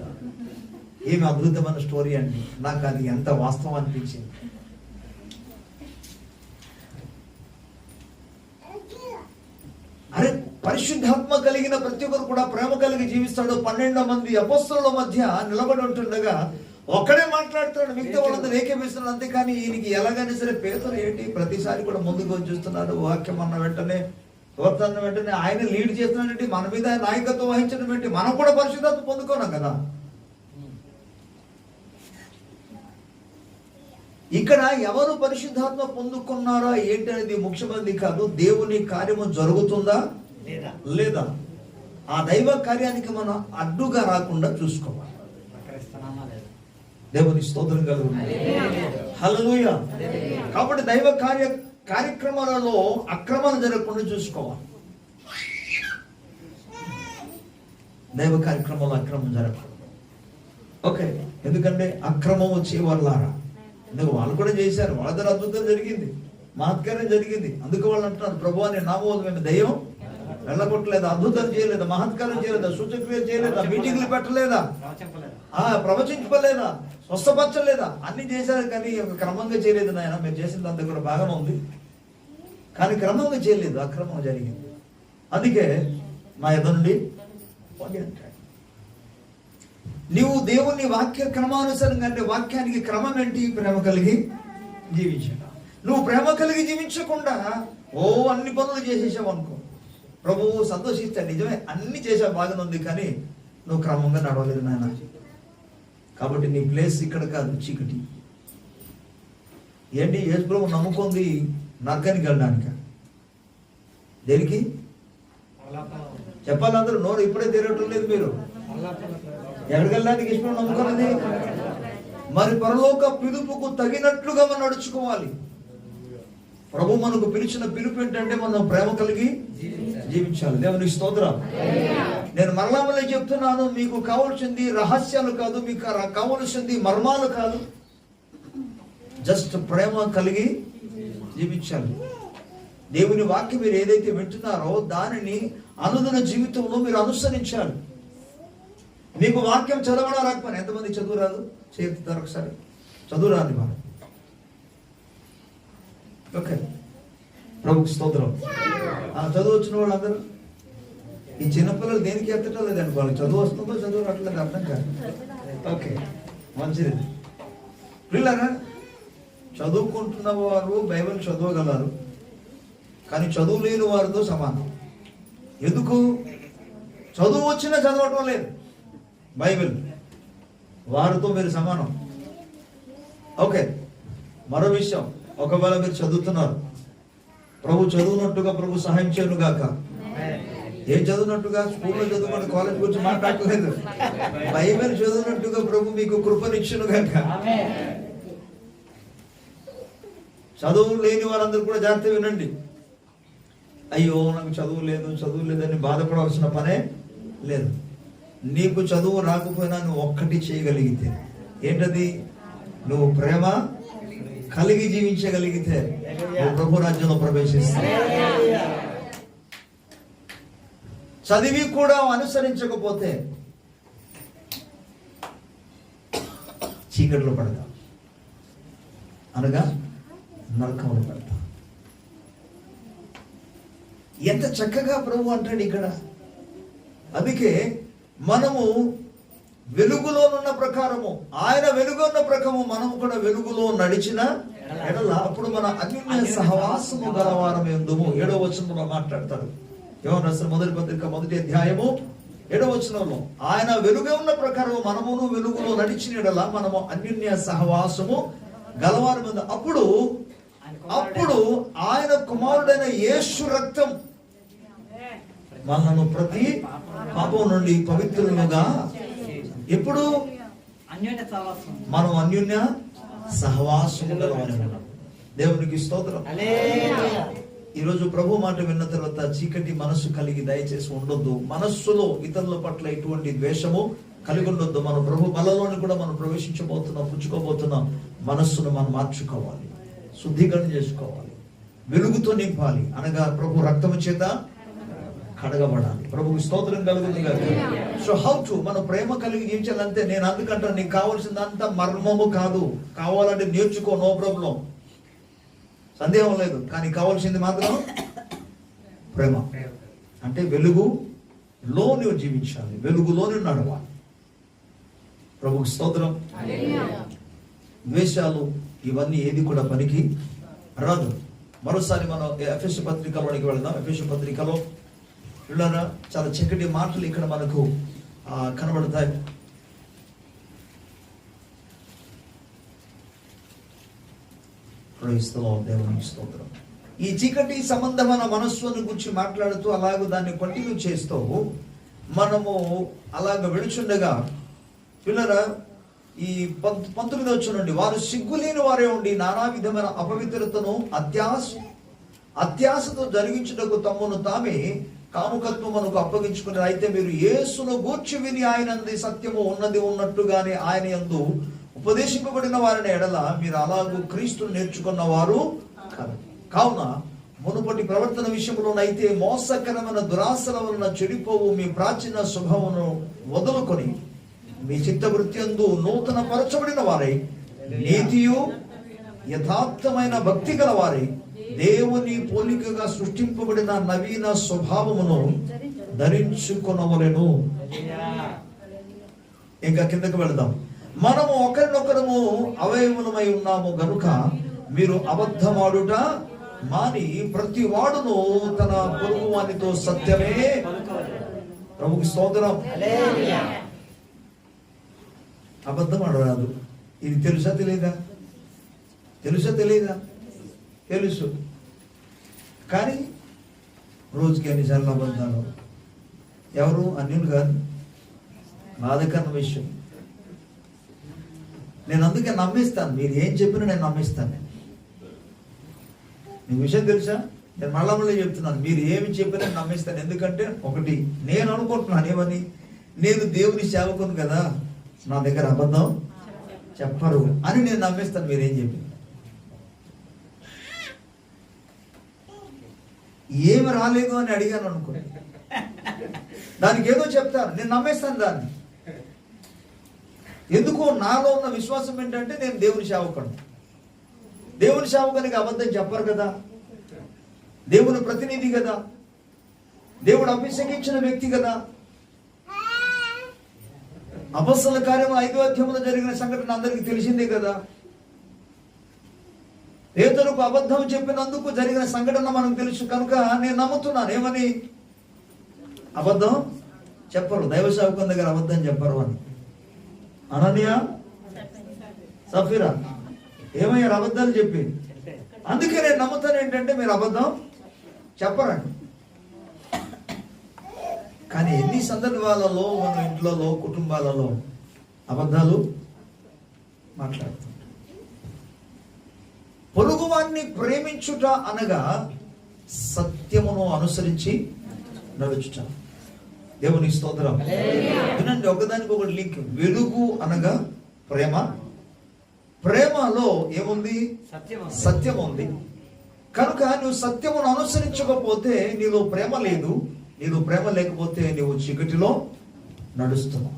ఏమి అద్భుతమైన స్టోరీ అండి. నాకు అది ఎంత వాస్తవం అనిపించింది. అరే, పరిశుద్ధాత్మ కలిగిన ప్రతి ఒక్కరు కూడా ప్రేమ కలిగి జీవిస్తాడు. 12 మంది అపోస్తలుల మధ్య నిలబడి ఉంటుండగా ఒక్కడే మాట్లాడుతున్నాడు, మిగతా వాళ్ళందరూ ఏకీపిస్తున్నాడు. అంతేకాని ఈయనకి ఎలాగైనా సరే పేతురు ఏంటి ప్రతిసారి కూడా ముందుకు వచ్చేస్తున్నాడు. వాక్యం అన్న వెంటనే, వర్తన వెంటనే ఆయన లీడ్ చేస్తున్నాడంటే, మన మీద నాయకత్వం వహించడం ఏంటి? మనం కూడా పరిశుద్ధాత్మ పొందుకున్నాం కదా. ఇక్కడ ఎవరు పరిశుద్ధాత్మ పొందుకున్నారా ఏంటి అనేది ముఖ్యమైనది కాదు. దేవుని కార్యము జరుగుతుందా లేదా, ఆ దైవ కార్యానికి మనం అడ్డుగా రాకుండా చూసుకోవాలి. దేవుని స్తోత్రం కలుగుతుంది. హల్లెలూయా. కాబట్టి దైవ కార్యక్రమాలలో అక్రమాలు జరగకుండా చూసుకోవాలి. దైవ కార్యక్రమంలో అక్రమం జరగకూడదు. ఓకే, ఎందుకంటే అక్రమం చేయవాళ్ళారా, ఎందుకు వాళ్ళు కూడా చేశారు, వాళ్ళ దగ్గర అద్భుతం జరిగింది, మహత్కార్యం జరిగింది. అందుకు వాళ్ళు అంటున్నారు, ప్రభు అని నామోదు మేము దయ్యం వెళ్ళగొట్టలేదా, అద్భుతం చేయలేదా, మహత్కారం చేయలేదా, సూచక్రియలు చేయలేదా, మీటింగ్లు పెట్టలేదా, ప్రవచించుకోలేదా, స్వస్థపరచలేదా, అన్ని చేశారు కానీ క్రమంగా చేయలేదు. నాయన మీరు చేసింది అంత కూడా బాగానే ఉంది, కానీ క్రమంగా చేయలేదు, అక్రమం జరిగింది. అందుకే మా ఎదురు నుండి అంటాడు. నీవు దేవుని వాక్య క్రమానుసారంగా, అంటే వాక్యానికి క్రమం ఏంటి? ప్రేమ కలిగి జీవించడం. నువ్వు ప్రేమ కలిగి జీవించకుండా అన్ని పనులు చేసేసావు అనుకో, ప్రభువు సంతోషిస్తాడు. నిజమే, అన్ని చేసావు, బాగానే ఉంది, కానీ నువ్వు క్రమంగా నడవలేదు నాయన. కాబట్టి నీ ప్లేస్ ఇక్కడ కాదు, చీకటి. ఏంటి యేసు ప్రభు నమ్ముకుంది నరకానికి వెళ్ళడానిక? దేనికి చెప్పాలి? అందరూ నోరు ఇప్పుడే తిరగటం లేదు. మీరు ఎక్కడికి వెళ్ళడానికి ఇష్టం నమ్ముకున్నది? మరి పరలోక పిలుపుకు తగినట్లుగా మనం నడుచుకోవాలి. ప్రభు మనకు పిలిచిన పిలుపు ఏంటంటే మనం ప్రేమ కలిగి జీవించాలి. దేవునికి స్తోత్రం. నేను మరలా చెప్తున్నాను, మీకు కావాల్సింది రహస్యాలు కాదు, మీకు కావాల్సింది మర్మాలు కాదు, జస్ట్ ప్రేమ కలిగి జీవించాలి. దేవుని వాక్యం మీరు ఏదైతే వింటున్నారో దానిని అనుదిన జీవితంలో మీరు అనుసరించాలి. మీకు వాక్యం చదవడం రాకపోయినా, ఎంతమంది చదువు రాదు చేస్తారు ఒకసారి, చదువు రాని మనం. ఓకే, ప్రభుకి స్తోత్రం. చదువు వచ్చిన వాళ్ళందరూ, ఈ చిన్నపిల్లలు దేనికి ఎత్తటం లేదండి, వాళ్ళకి చదువు వస్తుందో చదువు రావట్లేదు అర్థం కాదు. ఓకే, మంచిది. పిల్లగా చదువుకుంటున్న వారు బైబిల్ చదవగలరు, కానీ చదువు లేని వారితో సమానం. ఎందుకు? చదువు వచ్చినా చదవటం లేదు బైబిల్, వారితో మీరు సమానం. ఓకే, మరో విషయం, ఒకవేళ మీరు చదువుతున్నారు, ప్రభు చదువునట్టుగా ప్రభు సహాయం చేయను గాక. ఏం చదువునట్టుగా? స్కూల్లో చదువుకుని కాలేజ్ గురించి మాట్లాడలేదు, బైబిల్ చదువునట్టుగా ప్రభు మీకు కృపనిచ్చును గాక. చదువు లేని వారందరూ కూడా జాగ్రత్త వినండి. అయ్యో నాకు చదువు లేదని బాధపడవలసిన పనే లేదు. నీకు చదువు రాకపోయినా నువ్వు ఒక్కటి చేయగలిగితే ఏంటది? నువ్వు ప్రేమ కలిగి జీవించగలిగితే నువ్వు ప్రభు రాజ్యంలో ప్రవేశిస్తావు. చదివి కూడా అనుసరించకపోతే చీకట్లో పడతాం, అనగా నరకంలో పడతాం. ఎంత చక్కగా ప్రభు అంటాడు ఇక్కడ. అందుకే మనము వెలుగులోనున్న ప్రకారము, ఆయన వెలుగున్న ప్రకారము మనము కూడా వెలుగులో నడిచిన ఎడల అప్పుడు మన అన్యోన్య సహవాసము గలవారం ఎందుము. 7వ వచనంలో మాట్లాడతాడు. యోహాను రాసిన మొదటి పత్రిక 1వ అధ్యాయము 7వ వచనంలో, ఆయన వెలుగు ఉన్న ప్రకారం మనమును వెలుగులో నడిచిన ఎడల మనము అన్యోన్య సహవాసము గలవారం ఎందు. అప్పుడు ఆయన కుమారుడైన యేసు రక్తం మనను ప్రతి పాపం నుండి పవిత్రులుగా, ఎప్పుడు మనం అన్యోన్య సహవాసము గలవారము. దేవునికి స్తోత్రం. ఈరోజు ప్రభు మాట విన్న తర్వాత చీకటి మనస్సు కలిగి దయచేసి ఉండొద్దు. మనస్సులో ఇతరుల పట్ల ఎటువంటి ద్వేషము కలిగి ఉండొద్దు. మన ప్రభు బలలోని కూడా మనం ప్రవేశించబోతున్నాం, పుచ్చుకోబోతున్నాం. మనస్సును మనం మార్చుకోవాలి, శుద్ధీకరణ చేసుకోవాలి, వెలుగుతో నింపాలి, అనగా ప్రభు రక్తము చేత కడగబడాలి. ప్రభుకి స్తోత్రం కలుగుతుంది కదా. సో హౌ టు మనం ప్రేమ కలిగి జీవించాలంటే, నేను అందుకంటాను, నీకు కావాల్సిందంతా మర్మము కాదు. కావాలంటే నేర్చుకో, నో ప్రాబ్లం, సందేహం లేదు. కానీ కావాల్సింది మాత్రం ప్రేమ. అంటే వెలుగులో నువ్వు జీవించాలి, వెలుగులో నువ్వు నడవాలి. ప్రభుకి స్తోత్రం. ద్వేషాలు ఇవన్నీ ఏది కూడా పనికి రాదు. మరోసారి మనం ఎఫెసు పత్రికలోనికి వెళ్దాం. ఎఫెసు పత్రికలో పిల్లరా చాలా చక్కటి మాటలు ఇక్కడ మనకు కనబడతాయి. దేవునికి స్తోత్రం. ఈ చీకటి సంబంధమైన మనస్సును గురించి మాట్లాడుతూ అలాగూ దాన్ని కంటిన్యూ చేస్తూ మనము అలాగ వెళుచుండగా పిల్లరా ఈ 19వ వచనం నుండి, వారు సిగ్గులేని వారే ఉండి నానా విధమైన అపవిత్రతను అత్యాశతో జరిగించుటకు తమ్మును తామే కాముకత్వమునకు అప్పగించుకున్నారు. అయితే మీరు యేసును గూర్చి విని ఆయనంది సత్యము ఉన్నది ఉన్నట్టుగానే ఆయన యందు ఉపదేశింపబడిన వారిని ఎడల మీరు అలాగూ క్రీస్తును నేర్చుకున్న వారు కావున మునుపటి ప్రవర్తన విషయంలోనైతే మోసకరమైన దురాశల వలన చెడిపోవు మీ ప్రాచీన స్వభావమును వదులుకొని మీ చిత్తవృత్తి యందు నూతన పరచబడిన వారై నీతియు యథార్థమైన భక్తి గల వారై దేవుని పోలికగా సృష్టింపబడిన నవీన స్వభావమును ధరించుకొనవలెను. ఇంకా కిందకు వెళదాం. మనము ఒకరినొకరము అవయవములమై ఉన్నాము గనుక మీరు అబద్ధమాడుట మాని ప్రతి వాడును తన పొరుగు వానితో సత్యమే. ప్రభుకి స్తోత్రం. అబద్ధం ఆడరాదు. ఇది తెలుసా తెలియదా? తెలుసు. కానీ రోజుకి ఎన్నిసార్లు అబద్ధాలు. ఎవరు? అన్యులు కాదు. బాధకరణ విషయం. నేను అందుకే నమ్మిస్తాను. మీరు ఏం చెప్పినా నేను నమ్మిస్తాను. నీకు విషయం తెలుసా, నేను మళ్ళీ చెప్తున్నాను, మీరు ఏమి చెప్పినా నమ్మేస్తాను. ఎందుకంటే ఒకటి, నేను అనుకుంటున్నాను ఏమని, నేను దేవుని సేవకును కదా, నా దగ్గర అబద్ధం చెప్పరు అని నేను నమ్మేస్తాను. మీరేం చెప్పి ఏమి రాలేదు అని అడిగాను అనుకో, దానికి ఏదో చెప్తారు, నేను నమ్మేస్తాను దాన్ని. ఎందుకో నాలో ఉన్న విశ్వాసం ఏంటంటే నేను దేవుని సేవకుడు. దేవుని సేవకునికి అబద్ధం చెప్పరు కదా, దేవుని ప్రతినిధి కదా, దేవుడు అభిషేకించిన వ్యక్తి కదా. అపొస్తలుల కార్యము 5వ అధ్యాయంలో జరిగిన సంఘటన అందరికీ తెలిసిందే కదా. పేతురుకు అబద్ధం చెప్పినందుకు జరిగిన సంఘటన మనకు తెలుసు కనుక నేను నమ్ముతున్నాను. ఏమని? అబద్ధం చెప్పరు, దైవ సేవకుని దగ్గర అబద్ధం చెప్పరు అని. అననీయ సఫీరా ఏమయ్యారు? అబద్ధాలు చెప్పి. అందుకే నేను నమ్ముతాను ఏంటంటే మీరు అబద్ధం చెప్పరండి. కానీ ఎన్ని సందర్భాలలో మన ఇంట్లో కుటుంబాలలో అబద్ధాలు మాట్లాడుతాం. పొరుగువాన్ని ప్రేమించుట అనగా సత్యమును అనుసరించి నడుచుట. దేవుని స్తోత్రం. వినండి, ఒకదానికి ఒకటి లింక్. వెలుగు అనగా ప్రేమ, ప్రేమలో ఏముంది? సత్యం ఉంది. కనుక నువ్వు సత్యమును అనుసరించకపోతే నీలో ప్రేమ లేదు. నీలో ప్రేమ లేకపోతే నువ్వు చీకటిలో నడుస్తున్నావు.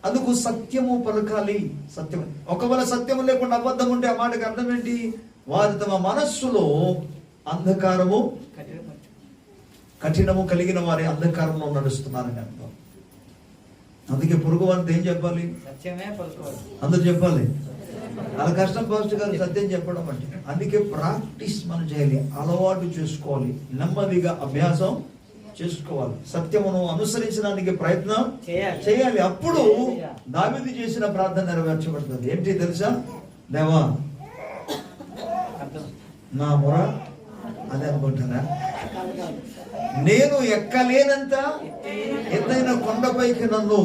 అందుకు సత్యము పలకాలి. సత్యం, ఒకవేళ సత్యము లేకుండా అబద్ధం ఉంటే ఆ మాటకి అర్థం ఏంటి? వారు తమ మనస్సులో అంధకారము కఠినము కలిగిన వారి అంధకారంలో నడుస్తున్నారని అర్థం. అందుకే పొరుగు వారితో ఏం చెప్పాలి? అందరూ చెప్పాలి. చాలా కష్టం పాస్టర్ గారు సత్యం చెప్పడం అంటే. అందుకే ప్రాక్టీస్ మనం చేయాలి, అలవాటు చేసుకోవాలి, నెమ్మదిగా అభ్యాసం చేసుకోవాలి, సత్యమును అనుసరించడానికి ప్రయత్నం చేయాలి. అప్పుడు దావీదు చేసిన ప్రార్థన నెరవేర్చబడుతుంది. ఏంటి తెలుసా? దేవా నా మొర అదే అనుకుంటున్నా, నేను ఎక్కలేనంత ఎత్తైన కొండపైకి నన్ను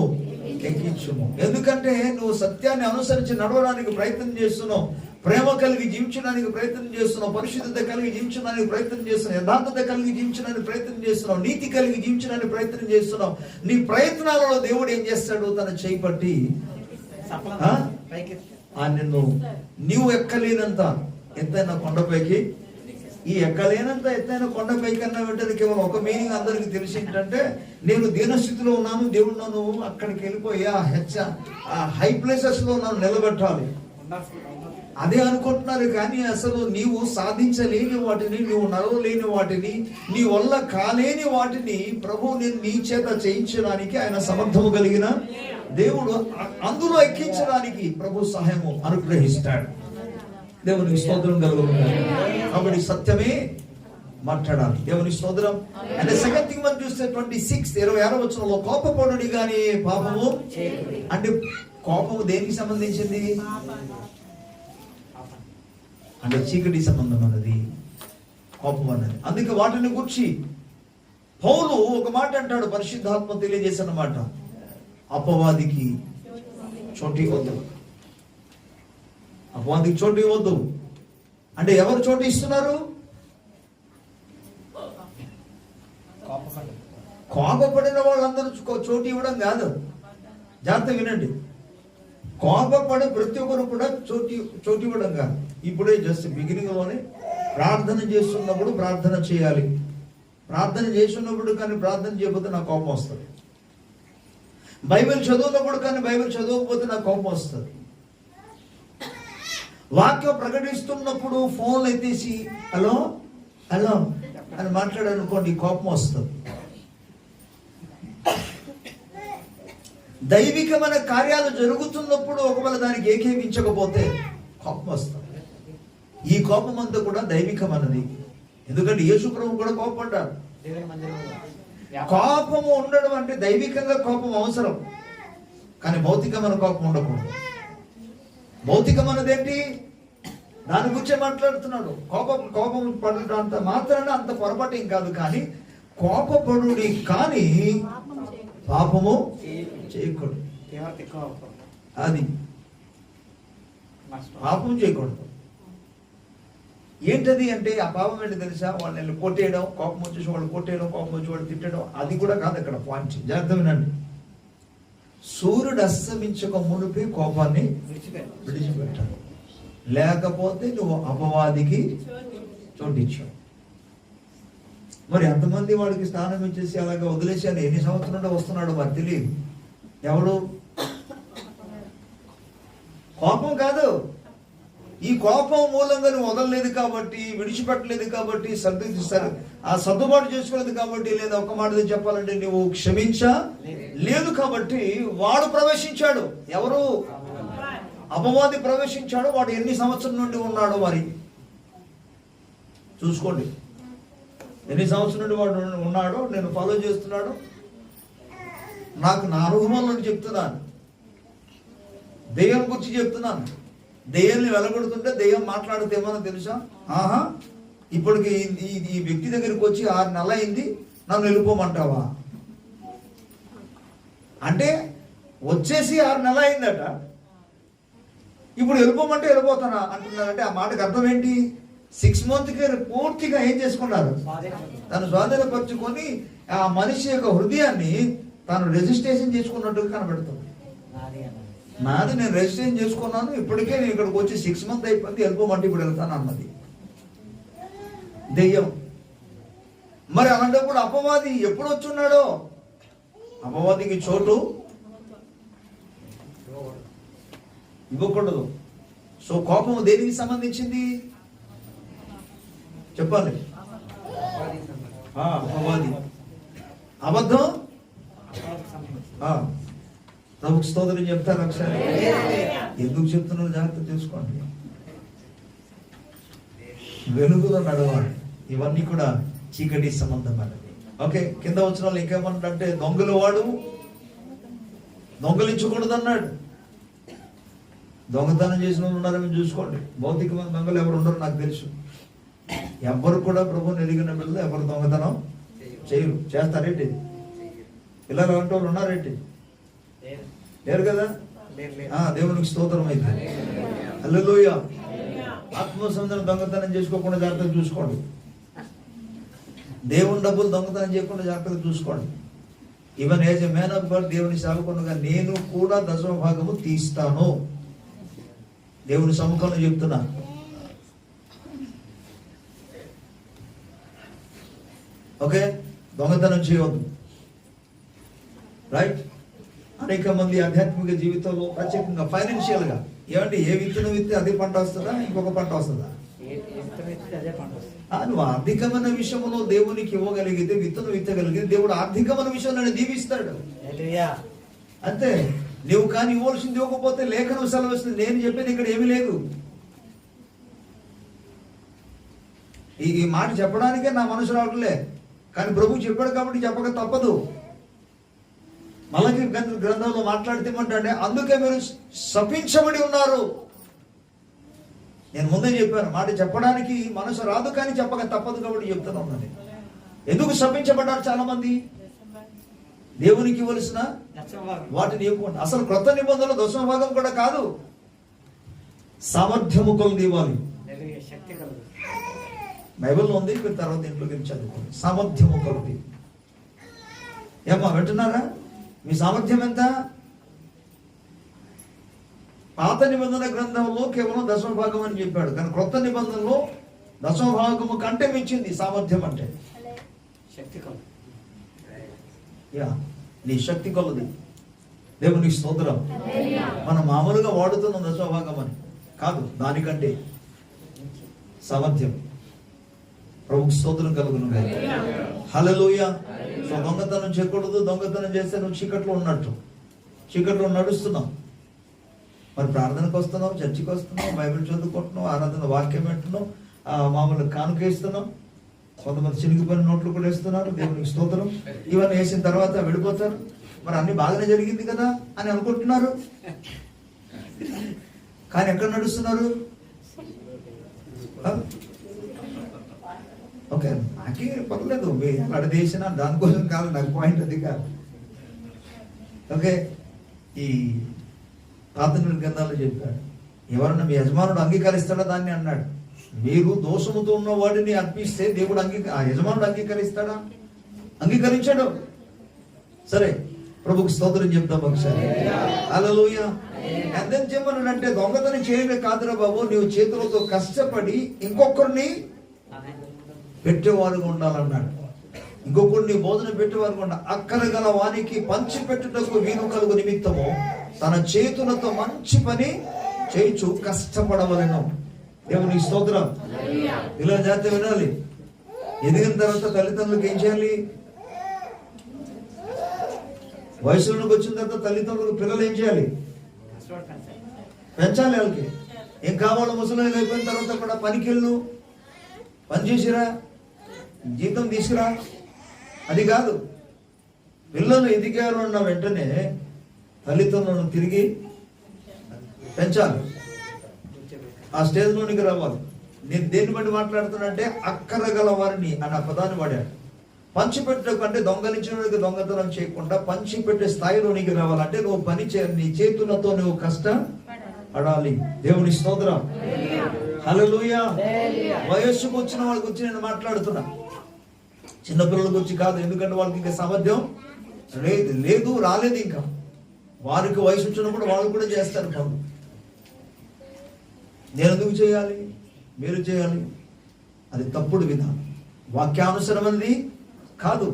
ఎక్కించును. ఎందుకంటే నువ్వు సత్యాన్ని అనుసరించి నడవడానికి ప్రయత్నం చేస్తున్నావు, ప్రేమ కలిగి జీవించడానికి ప్రయత్నం చేస్తున్నావు, పరిశుద్ధత కలిగి జీవించడానికి ప్రయత్నం చేస్తున్నావు, యథార్థత కలిగి జీవించడానికి ప్రయత్నం చేస్తున్నావు, నీతి కలిగి జీవించడానికి ప్రయత్నం చేస్తున్నావు. నీ ప్రయత్నాలలో దేవుడు ఏం చేస్తాడు? తన చేయి పట్టి నిన్ను నీవు ఎక్కలేనంత ఎత్తైన కొండపైకి, ఈ ఎక్కలేనంత ఎత్తైన కొండపైకి అన్న వెంటనే కేవలం ఒక మీనింగ్ అందరికి తెలిసి ఏంటంటే, నేను దీనస్థితిలో ఉన్నాను, దేవుడు నన్ను అక్కడికి వెళ్ళిపోయి ఆ హై ప్లేసెస్ లో నన్ను నిలబెట్టాలి అదే అనుకుంటున్నారు. కానీ అసలు నీవు సాధించలేని వాటిని, నీవు నడవలేని వాటిని, నీ వల్ల కాలేని వాటిని ప్రభు నేను నీ చేత చేయించడానికి ఆయన సమర్థము కలిగిన దేవుడు. అందులో ఎక్కించడానికి ప్రభు సహాయము అనుగ్రహిస్తాడు. దేవునికి స్తోత్రం కలుగుతుంది. కాబట్టి సత్యమే మాట్లాడాలి. దేవుని స్తోత్రం. అంటే సెకండ్ థింగ్ మనం చూస్తే 26 వచనంలో కోపపడుడి గాని పాపము. అంటే కోపము దేనికి సంబంధించింది? అంటే చీకటి సంబంధం అన్నది కోపం అన్నది. అందుకే వాటిని గురించి పౌలు ఒక మాట అంటాడు, పరిశుద్ధాత్మ తెలియజేసిన మాట, అపవాదికి చోటు ఇవ్వద్దు. అపవాదికి చోటు ఇవ్వద్దు అంటే ఎవరు చోటు ఇస్తున్నారు? కోపపడిన వాళ్ళందరూ చోటు ఇవ్వడం కాదు. జాగ్రత్త వినండి, కోపపడి ప్రతి ఒక్కరు కూడా చోటు ఇవ్వడం కాదు. ఇప్పుడే జస్ట్ బిగినింగ్ లోనే ప్రార్థన చేస్తున్నప్పుడు ప్రార్థన చేయాలి. ప్రార్థన చేస్తున్నప్పుడు కానీ ప్రార్థన చేయకపోతే నాకు కోపం వస్తుంది. బైబిల్ చదువున్నప్పుడు కానీ బైబిల్ చదవకపోతే నాకు కోపం వస్తుంది. వాక్యం ప్రకటిస్తున్నప్పుడు ఫోన్లు ఎత్తేసి హలో హలో అని మాట్లాడాలనుకోండి, కోపం వస్తుంది. దైవికమైన కార్యాలు జరుగుతున్నప్పుడు ఒకవేళ దానికి ఏకీవించకపోతే కోపం వస్తుంది. ఈ కోపం అంతా కూడా దైవికమైనది. ఎందుకంటే యేసు ప్రభు కూడా కోపపడ్డారు. కోపము ఉండడం అంటే దైవికంగా కోపం అవసరం, కానీ భౌతికమైన కోపం ఉండకూడదు. భౌతికమైనది ఏంటి? దాని గురించే మాట్లాడుతున్నాడు. కోపం పడుట అంత మాత్రాన అంత పొరపాటు ఏం కాదు, కానీ కోపపడుడి కానీ పాపము చేయకూడదు. అది పాపం చేయకూడదు. ఏంటది అంటే ఆ పాపం ఏంటి తెలుసా? వాళ్ళని కొట్టేయడం, కోపం వచ్చేసి వాళ్ళు కొట్టేయడం, కోపం వచ్చి వాళ్ళు తిట్టడం, అది కూడా కాదు అక్కడ పాయింట్. జాగ్రత్త వినండి. సూర్యుడు అస్తమించక మునిపే కోపాన్ని విడిచిపెట్టాలి, లేకపోతే నువ్వు అపవాదికి చోటిచ్చావు. మరి ఎంతమంది వాడికి స్నానం ఇచ్చేసి అలాగే వదిలేసాను, ఎన్ని సంవత్సరాలు వస్తున్నాడు మరి తెలియదు. ఎవడు? కోపం కాదు, ఈ కోపం మూలంగా నువ్వు వదలలేదు కాబట్టి, విడిచిపెట్టలేదు కాబట్టి, ఆ సర్దుబాటు చేసుకోలేదు కాబట్టి, లేదా ఒక మాట చెప్పాలంటే నువ్వు క్షమించలేదు కాబట్టి వాడు ప్రవేశించాడు. ఎవరు? అపవాది ప్రవేశించాడు. వాడు ఎన్ని సంవత్సరం నుండి ఉన్నాడో మరి చూసుకోండి. ఎన్ని సంవత్సరం నుండి వాడు ఉన్నాడో నేను ఫాలో చేస్తున్నాడు. నాకు నా అనుభవం నుండి చెప్తున్నాను, దెయ్యం గురించి చెప్తున్నాను. దెయ్యాన్ని వెలగొడుతుంటే దెయ్యం మాట్లాడితేమో తెలుసా? ఆహా, ఇప్పటికి ఈ వ్యక్తి దగ్గరికి వచ్చి 6 నెలలు అయింది, నన్ను వెళ్ళిపోమంటావా అంటే వచ్చేసి 6 నెలలు అయిందట, ఇప్పుడు వెళ్ళిపోమంటే వెళ్ళిపోతానా అంటున్నారంటే ఆ మాటకు అర్థం ఏంటి? 6 మంత్కి పూర్తిగా ఏం చేసుకున్నారు? తను స్వాధీనపరుచుకొని ఆ మనిషి యొక్క హృదయాన్ని తాను రిజిస్ట్రేషన్ చేసుకున్నట్టుగా కనబడుతుంది. నాది నేను రిజిస్ట్రేషన్ చేసుకున్నాను, ఇప్పటికే నేను ఇక్కడికి వచ్చి 6 మంత్ అయిపోయింది, వెళ్ళిపోమంటే ఇప్పుడు వెళ్తాను అన్నది దెయ్యం. మరి అలాంటప్పుడు అపవాది ఎప్పుడు వచ్చున్నాడో? అపవాదికి చోటు ఇవ్వకూడదు. సో కోపము దేనికి సంబంధించింది చెప్పాలి? అపవాది. అబద్ధం ప్రభుకు స్తోత్రం చెప్తారు ఒకసారి. ఎందుకు చెప్తున్నారు జాగ్రత్త తెలుసుకోండి. వెలుగులో నడవాలి. ఇవన్నీ కూడా చీకటి సంబంధమైనవి. ఓకే, కింద వచ్చిన వాళ్ళు ఇంకేమంటే దొంగలు వాడు దొంగలించకూడదు అన్నాడు. దొంగతనం చేసిన వాళ్ళు ఉన్నారని చూసుకోండి. భౌతికమైన దొంగలు ఎవరు ఉండరు నాకు తెలుసు. ఎవరు కూడా ప్రభువుని ఎదిగిన పిల్లలు ఎవరు దొంగతనం చేయరు. చేస్తారేంటి? పిల్లలు అంటే వాళ్ళు ఉన్నారేంటి? లేరు కదా. దేవునికి స్తోత్రం అయితే. హల్లెలూయా. ఆత్మ సంబంధం దొంగతనం చేసుకోకుండా జాగ్రత్తగా చూసుకోండి. దేవుని డబ్బులు దొంగతనం చేయకుండా జాగ్రత్తగా చూసుకోండి. Even as a man of God, దేవుని సేవకునిగా నేను కూడా 10వ భాగము తీస్తాను. దేవుని సముఖంలో చెప్తున్నా. ఓకే, దొంగతనం చేయవద్దు. రైట్. అనేక మంది ఆధ్యాత్మిక జీవితంలో ప్రత్యేకంగా ఫైనాన్షియల్ గా ఏమంటే ఏ విత్తనం విత్తే అదే పంట వస్తుందా, ఇంకొక పంట వస్తుందా? నువ్వు ఆర్థికమైన విషయంలో దేవునికి ఇవ్వగలిగితే, విత్తనం విత్తగలిగితే దేవుడు ఆర్థికమైన విషయంలో దీవిస్తాడు. అంతే. నువ్వు కానీ ఇవ్వాల్సింది ఇవ్వకపోతే లేఖనం సెలవిస్తుంది. నేను చెప్పేది ఇక్కడ ఏమీ లేదు. ఈ మాట చెప్పడానికే నా మనసు రావట్లే, కానీ ప్రభు చెప్పాడు కాబట్టి చెప్పక తప్పదు. మలకి గ్రంథంలో మాట్లాడితే ఏమంటే అందుకే మీరు శపించబడి ఉన్నారు. నేను ముందే చెప్పాను, మాట చెప్పడానికి మనసు రాదు కానీ చెప్పక తప్పదు కాబట్టి చెప్తున్నా ఉన్నది. ఎందుకు శపించబడ్డారు చాలా మంది? దేవునికి ఇవ్వవలసిన వాటిని ఇవ్వకుండా. అసలు క్రొత్త నిబంధనలో 10వ భాగం కూడా కాదు, సామర్థ్యము కొలది ఇవ్వాలి. బైబిల్లో ఉంది, మీరు తర్వాత ఇంట్లోకి చదువుకోండి. సామర్థ్యము కొలది. ఏమా వింటున్నారా? మీ సామర్థ్యం ఎంత? పాత నిబంధన గ్రంథంలో కేవలం 10వ భాగం అని చెప్పాడు, కానీ క్రొత్త నిబంధనలో 10వ భాగము కంటే మించింది సామర్థ్యం అంటే. శక్తి కొలది. నీ శక్తి కొలది. దేవునికి స్తోత్రం. మనం మామూలుగా వాడుతున్నాం 10వ భాగం అని కాదు, దానికంటే సామర్థ్యం. ప్రభుకు స్తోత్రం కలుగును. హల్లెలూయా. సో దొంగతనం చేయకూడదు. దొంగతనం చేస్తే నువ్వు చీకట్లో ఉన్నట్టు. చీకట్లో నడుస్తున్నావు. మరి ప్రార్థనకు వస్తున్నావు, చర్చికి వస్తున్నావు, బైబిల్ చదువుకుంటున్నావు, ఆరాధన వాక్యం వింటున్నావు, మామూలు కానుక ఇస్తున్నావు. కొంతమంది చినిగిపోయిన నోట్లు కూడా వేస్తున్నారు. దేవునికి స్తోత్రం. ఇవన్నీ వేసిన తర్వాత వెళ్ళిపోతారు. మరి అన్ని బాగానే జరిగింది కదా అని అనుకుంటున్నారు, కానీ ఎక్కడ నడుస్తున్నారు? ఓకే, నాకే పర్లేదు, అక్కడ చేసిన దానికోసం కాదు, నాకు పాయింట్ అది కాదు. ఓకే, ఈ పాత గ్రంథాలు చెప్పాడు, ఎవరన్నా మీ యజమానుడు అంగీకరిస్తాడో దాన్ని అన్నాడు. మీరు దోషముతో ఉన్న వాడిని అర్పిస్తే దేవుడు ఆ యజమానుడు అంగీకరిస్తాడా? అంగీకరించాడు. సరే, ప్రభుకి స్తోత్రం చెప్తాం ఒకసారి. హల్లెలూయా. ఎంత చెప్పనంటే దొంగతనం చేయడమే కాదురా బాబు, నీవు చేతులతో కష్టపడి ఇంకొకరిని పెట్టేవారుగా ఉండాలన్నాడు. ఇంకొకరిని భోజనం పెట్టేవారుగా ఉండాలి. అక్కర గల వానికి పంచి పెట్టుటకు వీలు కలుగు నిమిత్తము తన చేతులతో మంచి పని చేయించు కష్టపడవలను. దేవుని స్తోత్రం. ఇలా జాగ్రత్త వినాలి. ఎదిగిన తర్వాత తల్లిదండ్రులకు ఏం చేయాలి? వయసులోకి వచ్చిన తర్వాత తల్లిదండ్రులకు పిల్లలు ఏం చేయాలి? పెంచాలి. వాళ్ళకి ఏం కావాలో ముసలి అయిపోయిన తర్వాత కూడా పనికి వెళ్ళు, పని చేసిరా, జీతం తీసుకురా. అది కాదు. పిల్లలు ఎదిగారు అన్న వెంటనే తల్లిదండ్రులను తిరిగి పెంచాలి, ఆ స్టేజ్లోనికి రావాలి. నేను దేన్ని బట్టి మాట్లాడుతున్నా అక్కర గల వారిని అన్న పదాన్ని వాడాడు. పంచిపెట్టకు అంటే దొంగలించడానికి దొంగతనం చేయకుండా పంచిపెట్టే స్థాయిలోనికి రావాలంటే నువ్వు పని చేయాలి, నీ చేతులతో నువ్వు కష్టపడాలి. దేవుని స్తోత్రం. హల్లెలూయా. వయస్సుకు వచ్చిన వాళ్ళకి వచ్చి నేను మాట్లాడుతున్నా, చిన్నపిల్లల గురించి కాదు. ఎందుకంటే వాళ్ళకి ఇంకా సామర్థ్యం లేదు, రాలేదు. ఇంకా వారికి వయసు వచ్చినప్పుడు వాళ్ళు కూడా చేస్తారు పనులు. నేను ఎందుకు చేయాలి? మీరు చేయాలి. అది తప్పుడు విధానం, వాక్యానుసరమైనది కాదు,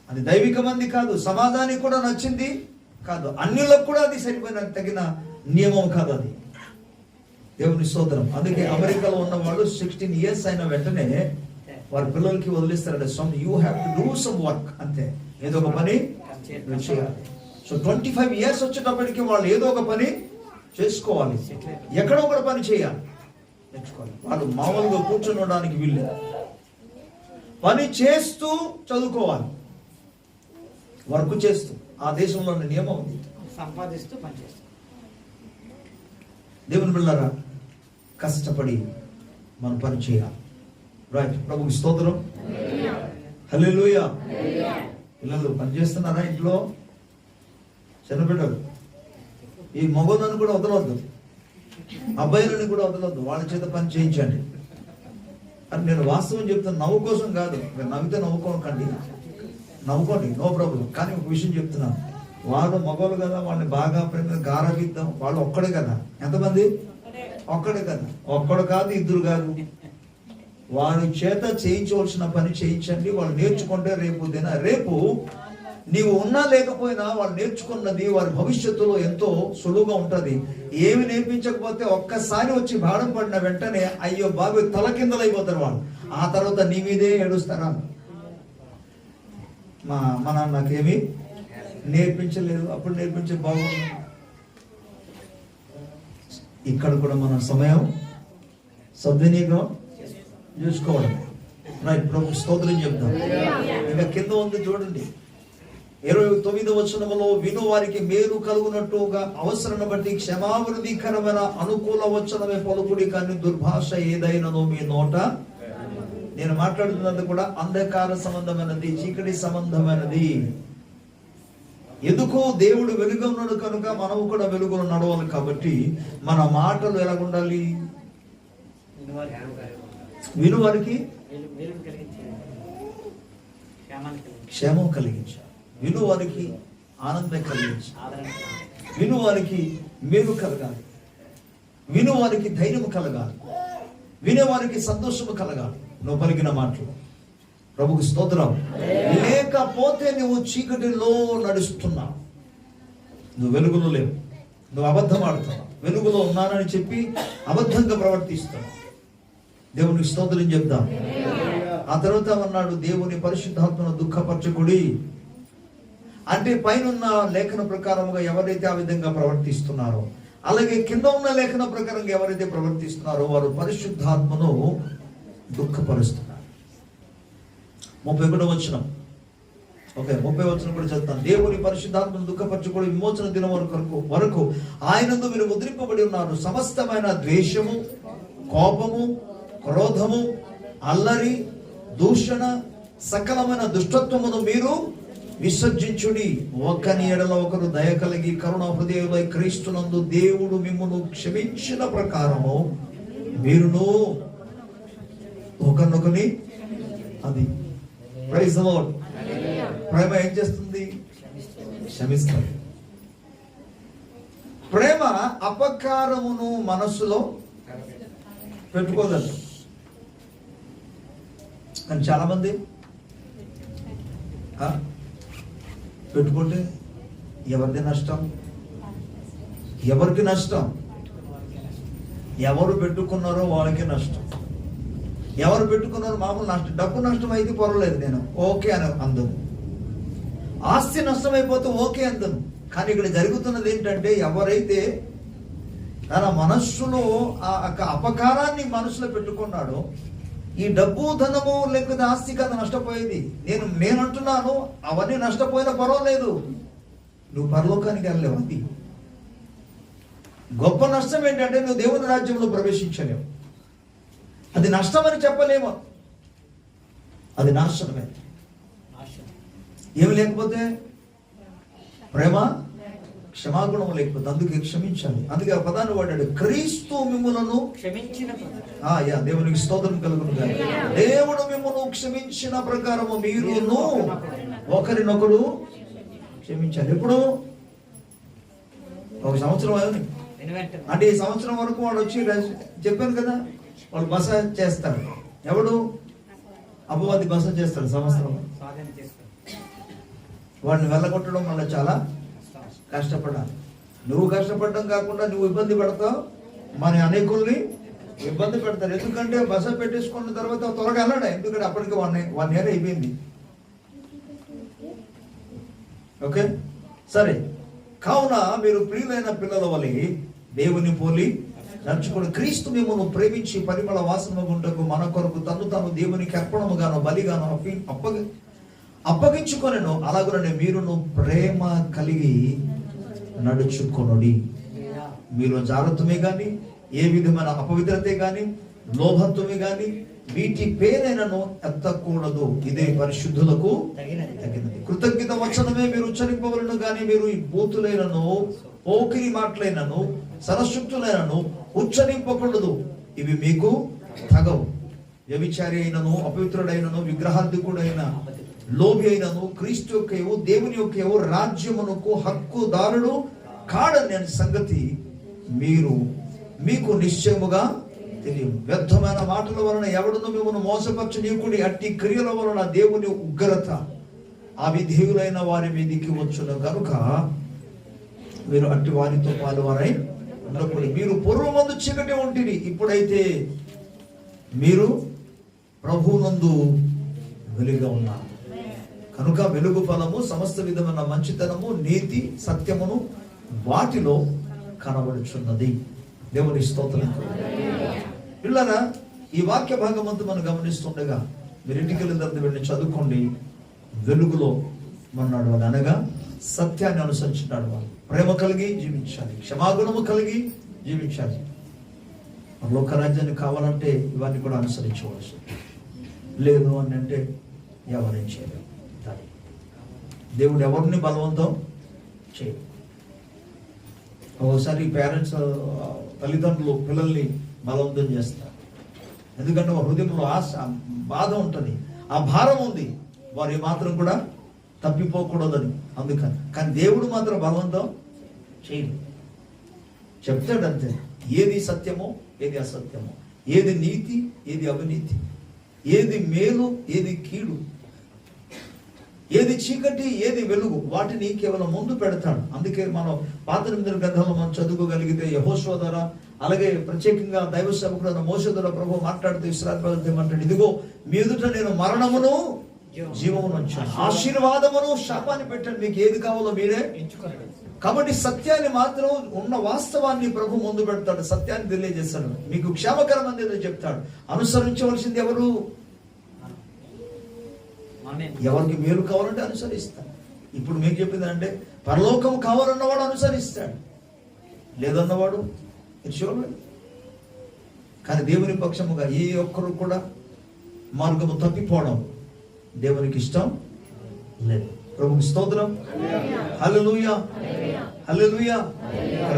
అది దైవికమంది కాదు, సమాజానికి కూడా నచ్చింది కాదు, అన్యులకు కూడా అది సరిపోయిన తగిన నియమం కాదు అది. దేవుని స్తోత్రం. అందుకే అమెరికాలో ఉన్న వాళ్ళు 16 years అయిన వెంటనే వారి పిల్లలకి వదిలిస్తారంటే you have to do some work. అంతే, ఏదో ఒక పని చేయాలి. సో 25 years వచ్చేటప్పటికి వాళ్ళు ఏదో ఒక పని చేసుకోవాలి, ఎక్కడో ఒక పని చేయాలి, నేర్చుకోవాలి. వాళ్ళు మామూలుగా కూర్చొని ఉండడానికి వీళ్ళు పని చేస్తూ చదువుకోవాలి, వర్క్ చేస్తూ. ఆ దేశంలో నియమం ఉంది, సంపాదిస్తూ పనిచేస్తూ. దేవుని బిడ్డలారా, కష్టపడి మనం పని చేయాలి. రైట్. ప్రభుకి స్తోత్రం. హల్లెలూయా. పిల్లలు పని చేస్తున్నారా ఇంట్లో? చిన్నపిల్లలు ఈ మగోళ్ళని కూడా వదలవద్దు, అబ్బాయిలని కూడా వదలవద్దు, వాళ్ళ చేత పని చేయించండి అని నేను వాస్తవం చెప్తాను. నవ్వు కోసం కాదు, మీరు నవ్వితే నవ్వుకోకండి, నవ్వుకోండి, నో ప్రాబ్లం. కానీ ఒక విషయం చెప్తున్నాను, వాళ్ళు మగవాళ్ళు కదా, వాళ్ళని బాగా ప్రేమ గారవిద్దాం. వాళ్ళు ఒక్కడే కదా. ఎంతమంది? ఒక్కడే కదా. ఒక్కడు కాదు, ఇద్దరు కాదు. వారి చేత చేయించవలసిన పని చేయించండి. వాళ్ళు నేర్చుకుంటే రేపు నీవు ఉన్నా లేకపోయినా వాళ్ళు నేర్చుకున్నది వారి భవిష్యత్తులో ఎంతో సులువుగా ఉంటది. ఏమి నేర్పించకపోతే ఒక్కసారి వచ్చి బాధ పడిన వెంటనే అయ్యో బాబు తలకిందలైపోతారు వాళ్ళు. ఆ తర్వాత నీ మీదే ఏడుస్తారా, మా నాన్న నాకేమి నేర్పించలేదు, అప్పుడు నేర్పించే బాగుంది. ఇక్కడ కూడా మన సమయం సద్వినియోగం చూసుకోవడం. రైట్. ప్రభు స్తోత్రం చెప్తాం. ఇంకా కింద ఉంది చూడండి, 29వ వచనములో విను వారికి మేలు కలుగునట్టుగా అవసరం బట్టి క్షమావృద్ధికరమైన అనుకూల వచనమే పలుకుడి, కానీ దుర్భాష ఏదైనను మీ నోట. నేను మాట్లాడుతున్నది కూడా అంధకార సంబంధమైనది, చీకటి సంబంధమైనది. ఎందుకు? దేవుడు వెలుగు ఉన్నాడు కనుక మనము కూడా వెలుగులో నడవాలి. కాబట్టి మన మాటలు ఎలా ఉండాలి? వినువారికి క్షేమం కలిగించాలి, వినువారికి ఆనందం కలిగించాలి, వినువారికి మేలు కలగాలి, వినువారికి ధైర్యం కలగాలి, వినేవారికి సంతోషము కలగాలి. నువ్వు పలికిన మాటలు. ప్రభుకు స్తోత్రం. లేకపోతే నువ్వు చీకటిలో నడుస్తున్నావు, నువ్వు వెలుగులో లేవు, నువ్వు అబద్ధం ఆడుతున్నావు. వెలుగులో ఉన్నానని చెప్పి అబద్ధంగా ప్రవర్తిస్తున్నావు. దేవునికి స్తోత్రం చెప్దాం. ఆ తర్వాత అన్నాడు, దేవుని పరిశుద్ధాత్మను దుఃఖపరచకుడి. అంటే పైన లేఖన ప్రకారముగా ఎవరైతే ఆ విధంగా ప్రవర్తిస్తున్నారో, అలాగే కింద ఉన్న లేఖన ప్రకారంగా ఎవరైతే ప్రవర్తిస్తున్నారో వారు పరిశుద్ధాత్మను దుఃఖపరుస్తున్నారు. 31వ వచనం. ఓకే, 30వ వచనం కూడా చదువుతాను. దేవుని పరిశుద్ధాత్మను దుఃఖపరచకుడి, విమోచన దినం వరకు ఆయనందు మీరు ముద్రింపబడి ఉన్నారు. సమస్తమైన ద్వేషము, కోపము, క్రోధము, అల్లరి, దూషణ, సకలమైన దుష్టత్వమును మీరు విసర్జించుడి. ఒకని ఎడల ఒకరు దయ కలిగి కరుణ హృదయులై క్రీస్తునందు దేవుడు మిమ్మును క్షమించిన ప్రకారము మీరును ఒకరినొకరిని అది ప్రైజ్ ది లార్డ్. ప్రేమ ఏం చేస్తుంది? క్షమిస్తుంది. ప్రేమ అపకారమును మనస్సులో పెట్టుకోదండి. కానీ చాలా మంది పెట్టుకుంటే ఎవరిది నష్టం? ఎవరికి నష్టం? ఎవరు పెట్టుకున్నారో వాళ్ళకి నష్టం. ఎవరు పెట్టుకున్నారో మామూలు నష్టం. డబ్బు నష్టం అయితే పర్వాలేదు, నేను ఓకే అని అందను. ఆస్తి నష్టం అయిపోతే ఓకే అందను. కానీ ఇక్కడ జరుగుతున్నది ఏంటంటే, ఎవరైతే తన మనస్సులో ఆ అపకారాన్ని మనసులో పెట్టుకున్నాడో, ఈ డబ్బు ధనము లేకపోతే ఆస్తి కదా నష్టపోయేది. నేను అంటున్నాను, అవన్నీ నష్టపోయినా పర్వాలేదు, నువ్వు పరలోకానికి వెళ్ళలేవు. అది గొప్ప నష్టం ఏంటంటే, నువ్వు దేవుని రాజ్యంలో ప్రవేశించలేవు. అది నష్టమని చెప్పలేము, అది నాశనమే. ఏమి లేకపోతే ప్రేమ, క్షమాగుణం లేకపోతే, అందుకే క్షమించాలి. అందుకే ఆ పదాన్ని వాడాడు, క్రీస్తు మిమ్ములను క్షమించిన. దేవునికి స్తోత్రం కలుగును గాక. దేవుడు మిమ్మును క్షమించిన ప్రకారము మీరును ఒకరినొకరు క్షమించాలి. ఎప్పుడు? ఒక సంవత్సరం అయింది అంటే, ఈ సంవత్సరం వరకు వాడు వచ్చి చెప్పాను కదా, వాళ్ళు బస చేస్తారు. ఎవడు? అపవాది బస చేస్తాడు సంవత్సరం. వాడిని వెళ్ళగొట్టడం వల్ల చాలా కష్టపడాలి. నువ్వు కష్టపడడం కాకుండా నువ్వు ఇబ్బంది పడతావు, మన అనేకుల్ని ఇబ్బంది పెడతారు. ఎందుకంటే బస పెట్టేసుకున్న తర్వాత త్వరగా వెళ్ళడా, ఎందుకంటే అప్పటికి 1 year అయిపోయింది. ఓకే, సరే. కావున మీరు ప్రియులైన పిల్లల వలె దేవుని పోలి నడుచుకుని, క్రీస్తు మిమ్మును ప్రేమించి పరిమళ వాసన గుంటకు మన కొరకు తాను దేవునికి అర్పణముగాను బలిగాను అప్పగించుకొనెను. అలాగనే మీరును ప్రేమ కలిగి నడుచుకొనుడి. మీలో జాగ్రత్తమే గాని, ఏ విధమైన అపవిత్రతే గాని, లోభత్వమే గాని వీటి పేరైనను ఎత్తకూడదు. ఇదే పరిశుద్ధులకు తగినది. కృతజ్ఞత వచనమే మీరు ఉచ్చరింపవలను గాని, మీరు ఈ బూతులైనను, పోకిరి మాటలైనను, సరశుక్తులైనను ఉచ్చరింపకూడదు. ఇవి మీకు తగవు. వ్యభిచారి అయినను, అపవిత్రుడైనను, విగ్రహార్థికుడైన, లోభి అయినను, క్రీస్తు యొక్కయు దేవుని యొక్కయు రాజ్యమునకు హక్కుదారుడు కాడని సంగతి మీకు నిశ్చయముగా తెలియదు. వ్యర్థమైన మాటల వలన ఎవడును మిమ్మల్ని మోసపరచనీయుకుడి. అట్టి క్రియల వలన దేవుని ఉగ్రత అవిధేయులైన వారి మీదికి వచ్చును కనుక మీరు అట్టి వారితో పాలువారై ఉండకూడదు. మీరు పూర్వమందు చీకటి ఉంటిరి, ఇప్పుడైతే మీరు ప్రభువునందు వెలుగుగా ఉన్నారు కనుక వెలుగు ఫలము సమస్త విధమైన మంచితనము, నీతి, సత్యమును వాటిలో కనబడుచున్నది. దేవుని స్తోత్రం. పిల్లరా, ఈ వాక్య భాగమంతా మనం గమనిస్తుండగా మీరు ఇంటికి వెళ్ళిన తర్వాత వెళ్ళి చదువుకోండి. వెలుగులో మనం నడవాలి, అనగా సత్యాన్ని అనుసరించి నడవాలి. ప్రేమ కలిగి జీవించాలి, క్షమాగుణము కలిగి జీవించాలి. లోక రాజ్యాన్ని కావాలంటే ఇవన్నీ కూడా అనుసరించవచ్చు. లేదు అని అంటే ఎవరేం చేయలేదు. దేవుడు ఎవరిని బలవంతం చేయడు. ఒకసారి పేరెంట్స్, తల్లిదండ్రులు పిల్లల్ని బలవంతం చేస్తారు. ఎందుకంటే వారి హృదయంలో ఆశ, బాధ ఉంటుంది, ఆ భారం ఉంది, వారు మాత్రం కూడా తప్పిపోకూడదని. అందుకని. కానీ దేవుడు మాత్రం బలవంతం చేయడు. చెప్తాడు అంతే, ఏది సత్యమో ఏది అసత్యమో, ఏది నీతి ఏది అవినీతి, ఏది మేలు ఏది కీడు, ఏది చీకటి ఏది వెలుగు, వాటిని కేవలం ముందు పెడతాడు. అందుకే మనం పాత నిబంధన గ్రంథంలో మనం చదువుకోగలిగితే యెహోషువ ద్వారా, అలాగే ప్రత్యేకంగా దైవ సేవకుడైన మోషే ద్వారా ప్రభు మాట్లాడుతూ ఇశ్రాయేలు ప్రజలతో ఏమంటాడు, ఇదిగో మీ ఎదుట నేను మరణమును జీవమును ఉంచాను, ఆశీర్వాదమును శాపాన్ని పెట్టాను, మీకు ఏది కావాలో మీరే ఎంచుకోండి. కాబట్టి సత్యాన్ని మాత్రం ఉన్న వాస్తవాన్ని ప్రభు ముందు పెడతాడు, సత్యాన్ని తెలియజేస్తాడు, మీకు క్షేమకరమైనది ఏదో చెప్తాడు. అనుసరించవలసింది ఎవరు? ఎవరికి మేలు కావాలంటే అనుసరిస్తాడు. ఇప్పుడు మీకు చెప్పింది అంటే, పరలోకం కావాలన్నవాడు అనుసరిస్తాడు, లేదన్నవాడు చూడండి. కానీ దేవుని పక్షముగా ఏ ఒక్కరు కూడా మార్గము తప్పిపోవడం దేవునికి ఇష్టం లేదు. ప్రభుకి స్తోత్రం. హల్లెలూయా, హల్లెలూయా.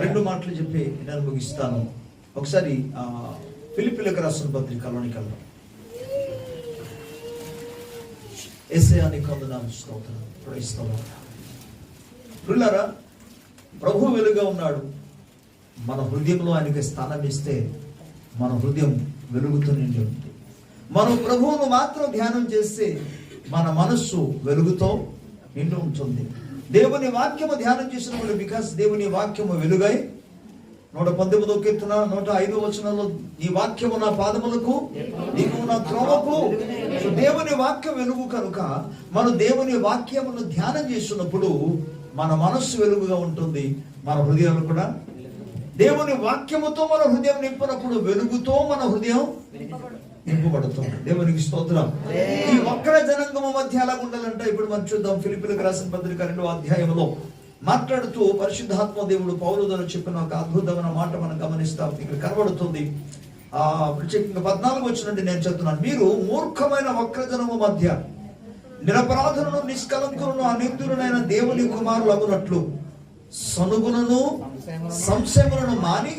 2 మాటలు చెప్పి నేను ముగిస్తాను. ఒకసారి ఫిలిప్పీలకు రాసిన పత్రికలోనికి వెళ్దాం. యేసయ్యాని వందనాలు, స్తోత్రం. Praise the Lord. ప్రియులారా, ప్రభు వెలుగుగా ఉన్నాడు. మన హృదయంలో ఆయనకి స్థానం ఇస్తే మన హృదయం వెలుగుతూ నిండి ఉంది. మనం ప్రభువును మాత్రం ధ్యానం చేస్తే మన మనస్సు వెలుగుతో నిండి ఉంటుంది. దేవుని వాక్యము ధ్యానం చేసినప్పుడు, బికాస్ దేవుని వాక్యము వెలుగై 119వ కీర్తన 105వ వచనంలో ఈ వాక్యము నా పాదములకు దీపము నా త్రోవకు. దేవుని వాక్యం వెలుగు కనుక మనం దేవుని వాక్యమును ధ్యానం చేస్తున్నప్పుడు మన మనస్సు వెలుగుగా ఉంటుంది, మన హృదయాలు కూడా. దేవుని వాక్యముతో మన హృదయం నింపినప్పుడు వెలుగుతో మన హృదయం నింపబడుతుంది. దేవునికి స్తోత్రం. ఈ వక్ర జనాంగము మధ్య ఎలా ఉండాలంటే, ఇప్పుడు మనం చూద్దాం. ఫిలిప్పీయులకు రాసిన పత్రిక 2వ అధ్యాయంలో మాట్లాడుతూ పరిశుద్ధాత్మ దేవుడు పౌలు ద్వారా చెప్పిన ఒక అద్భుతమైన మాట మనం గమనిస్తాం. ఇక్కడ కనబడుతుంది. ప్రత్యేకంగా 14 వచ్చినట్టు నేను చెప్తున్నాను. మీరు మూర్ఖమైన వక్రజనము మధ్య నిరపరాధులను నిష్కలంకులను అనిందులైన దేవుని కుమారులు అగునట్లు సనుగులను సంశయములను మాని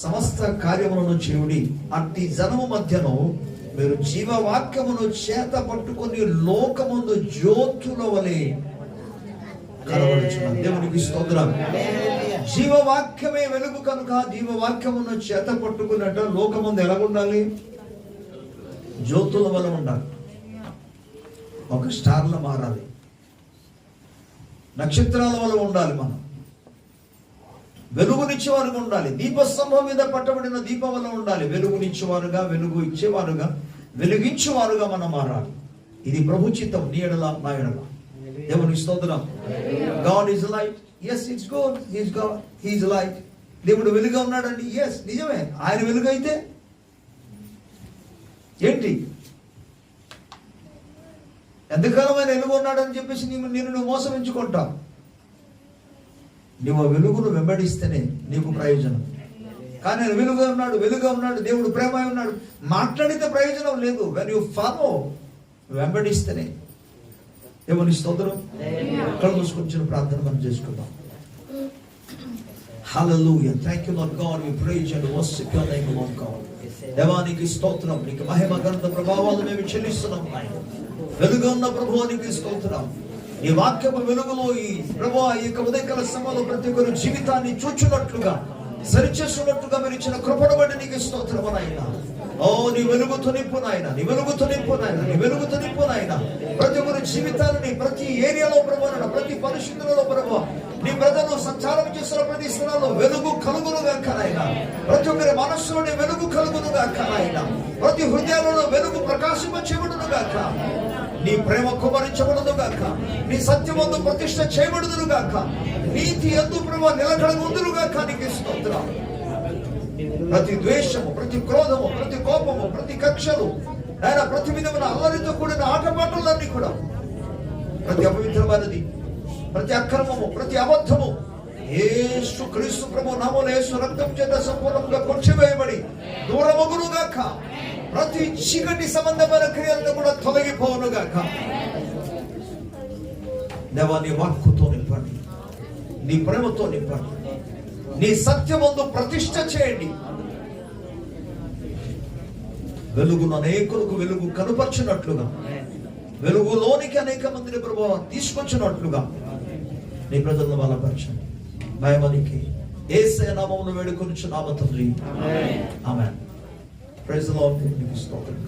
సమస్త కార్యములను చేయుడి. అట్టి జనము మధ్యను మీరు జీవవాక్యమును చేత పట్టుకొని లోకముందు జ్యోతుల వలె కనబడుచున్నారు. దేవునికి స్తోత్రం. జీవవాక్యమే వెలుగు కనుక జీవవాక్యమును చేత పట్టుకున్నట్టు లోకముందు ఎలా ఉండాలి? జ్యోతుల వలె ఉండాలి. ఒక స్టార్ల మారాలి, నక్షత్రాల వల్ల ఉండాలి. మనం వెలుగునిచ్చేవారుగా ఉండాలి. దీపస్తంభం మీద పట్టబడిన దీపం వల్ల ఉండాలి. వెలుగునిచ్చేవారుగా, వెలుగు ఇచ్చేవారుగా, వెలిగించేవారుగా మనం మారాలి. ఇది ప్రభు చిత్తం. నీ ఎడల, నా ఎడల. దేవునికి స్తోత్రం. God is light. Yes, it's good. He's God, he's light. దేవుడు వెలుగా ఉన్నాడండి. ఎస్, నిజమే. ఆయన వెలుగు అయితే ఏంటి? ఎంతకాలం ఆయన వెలుగు ఉన్నాడని చెప్పేసి నువ్వు మోసగించుకుంటావు. నువ్వు వెలుగును వెంబడిస్తేనే నీకు ప్రయోజనం. కానీ ఆయన వెలుగుగా ఉన్నాడు, వెలుగుగా ఉన్నాడు, దేవుడు ప్రేమ ఉన్నాడు, మాట్లాడితే ప్రయోజనం లేదు. వెన్ యూ ఫాలో, వెంబడిస్తేనే. దేవుని స్తోత్రం. కళ్ళు మూసుకొని ప్రార్థన మనం చేసుకుందాం. హల్లెలూయా. Thank you lord god. We praise and worship your name lord god. దేవానికి స్తోత్రం. నీకు మహిమ ఘనత ప్రభావాలు మేము చెల్లిస్తున్నాం నాయన. వెలుగు ఉన్న ప్రభువానికి స్తోత్రం. ఈ వాక్యపు వెలుగులో ఈ ప్రభువా ఈ యొక్క ఉదయకాల సమయంలో ప్రతి ఒక్కరు జీవితాన్ని చూచున్నట్లుగా, సరిచేస్తున్నట్లుగా మీరు ఇచ్చిన కృపను బట్టి నీకు స్తోత్రం నాయన. ఓ నీ వెలుగుతో నింపు నాయన, నీ వెలుగుతో నింపు నాయన, నీ వెలుగుతో నింపు నాయన. ప్రతి ఒక్కరి జీవితాలని ప్రతి ఏరియాలో ప్రభువా, ప్రతి పరిస్థితులలో ప్రభువా, నీ ప్రజలు సంచారం చేస్తున్న ప్రతి స్థలంలో వెలుగు కలుగునుగా నాయన. ప్రతి ఒక్కరి మనస్సులోని వెలుగు కలుగునుగా నాయన. ప్రతి హృదయాలలో వెలుగు ప్రకాశింపచేయబడునుగా. నీ ప్రేమ కుమరించబడును గాక. నీ సత్యమందు ప్రతిష్ఠ చేయబడును గాక. నీతి యందు ప్రభువా నిలకడగుందును గాక. నీకు స్తోత్రం. ప్రతి ద్వేషము, ప్రతి క్రోధము, ప్రతి కోపము, ప్రతి కక్షలు నాయన, ప్రతి విధమైన అల్లరితో కూడిన ఆటపాటలన్నీ కూడా, ప్రతి అపవిత్రమైనది, ప్రతి అక్రమము, ప్రతి అబద్ధము యేసు క్రీస్తు ప్రభు నామములో యేసు రక్తం చేత సంపూర్ణంగా కొట్టివేయబడి దూరమగును గాక. ప్రతి చీకటి సంబంధమైన క్రియలను కూడా తొలగిపోవును గాక. దేవా నీ వాక్కుతో నింపండి, నీ ప్రేమతో నింపండి, నీ సత్యమందు ప్రతిష్ఠ చేయండి. వెలుగును అనేకులకు వెలుగు కనుపర్చినట్లుగా, వెలుగులోనికి అనేక మందిని ప్రభువా తీసుకొచ్చినట్లుగా నీ ప్రజలను బలపరచండి. మహిమనికి యేసయ్య నామములో వేడుకొనుచున్నాము తండ్రి. ఆమేన్. Praise the lord. నీకు స్తోత్రం.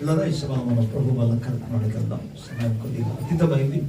ఇలా ఈ సమయంలో మనం ప్రభు వల్ల కలుపుకోవడానికి వెళ్దాం. సమయం కొద్దిగా అతీతమైంది.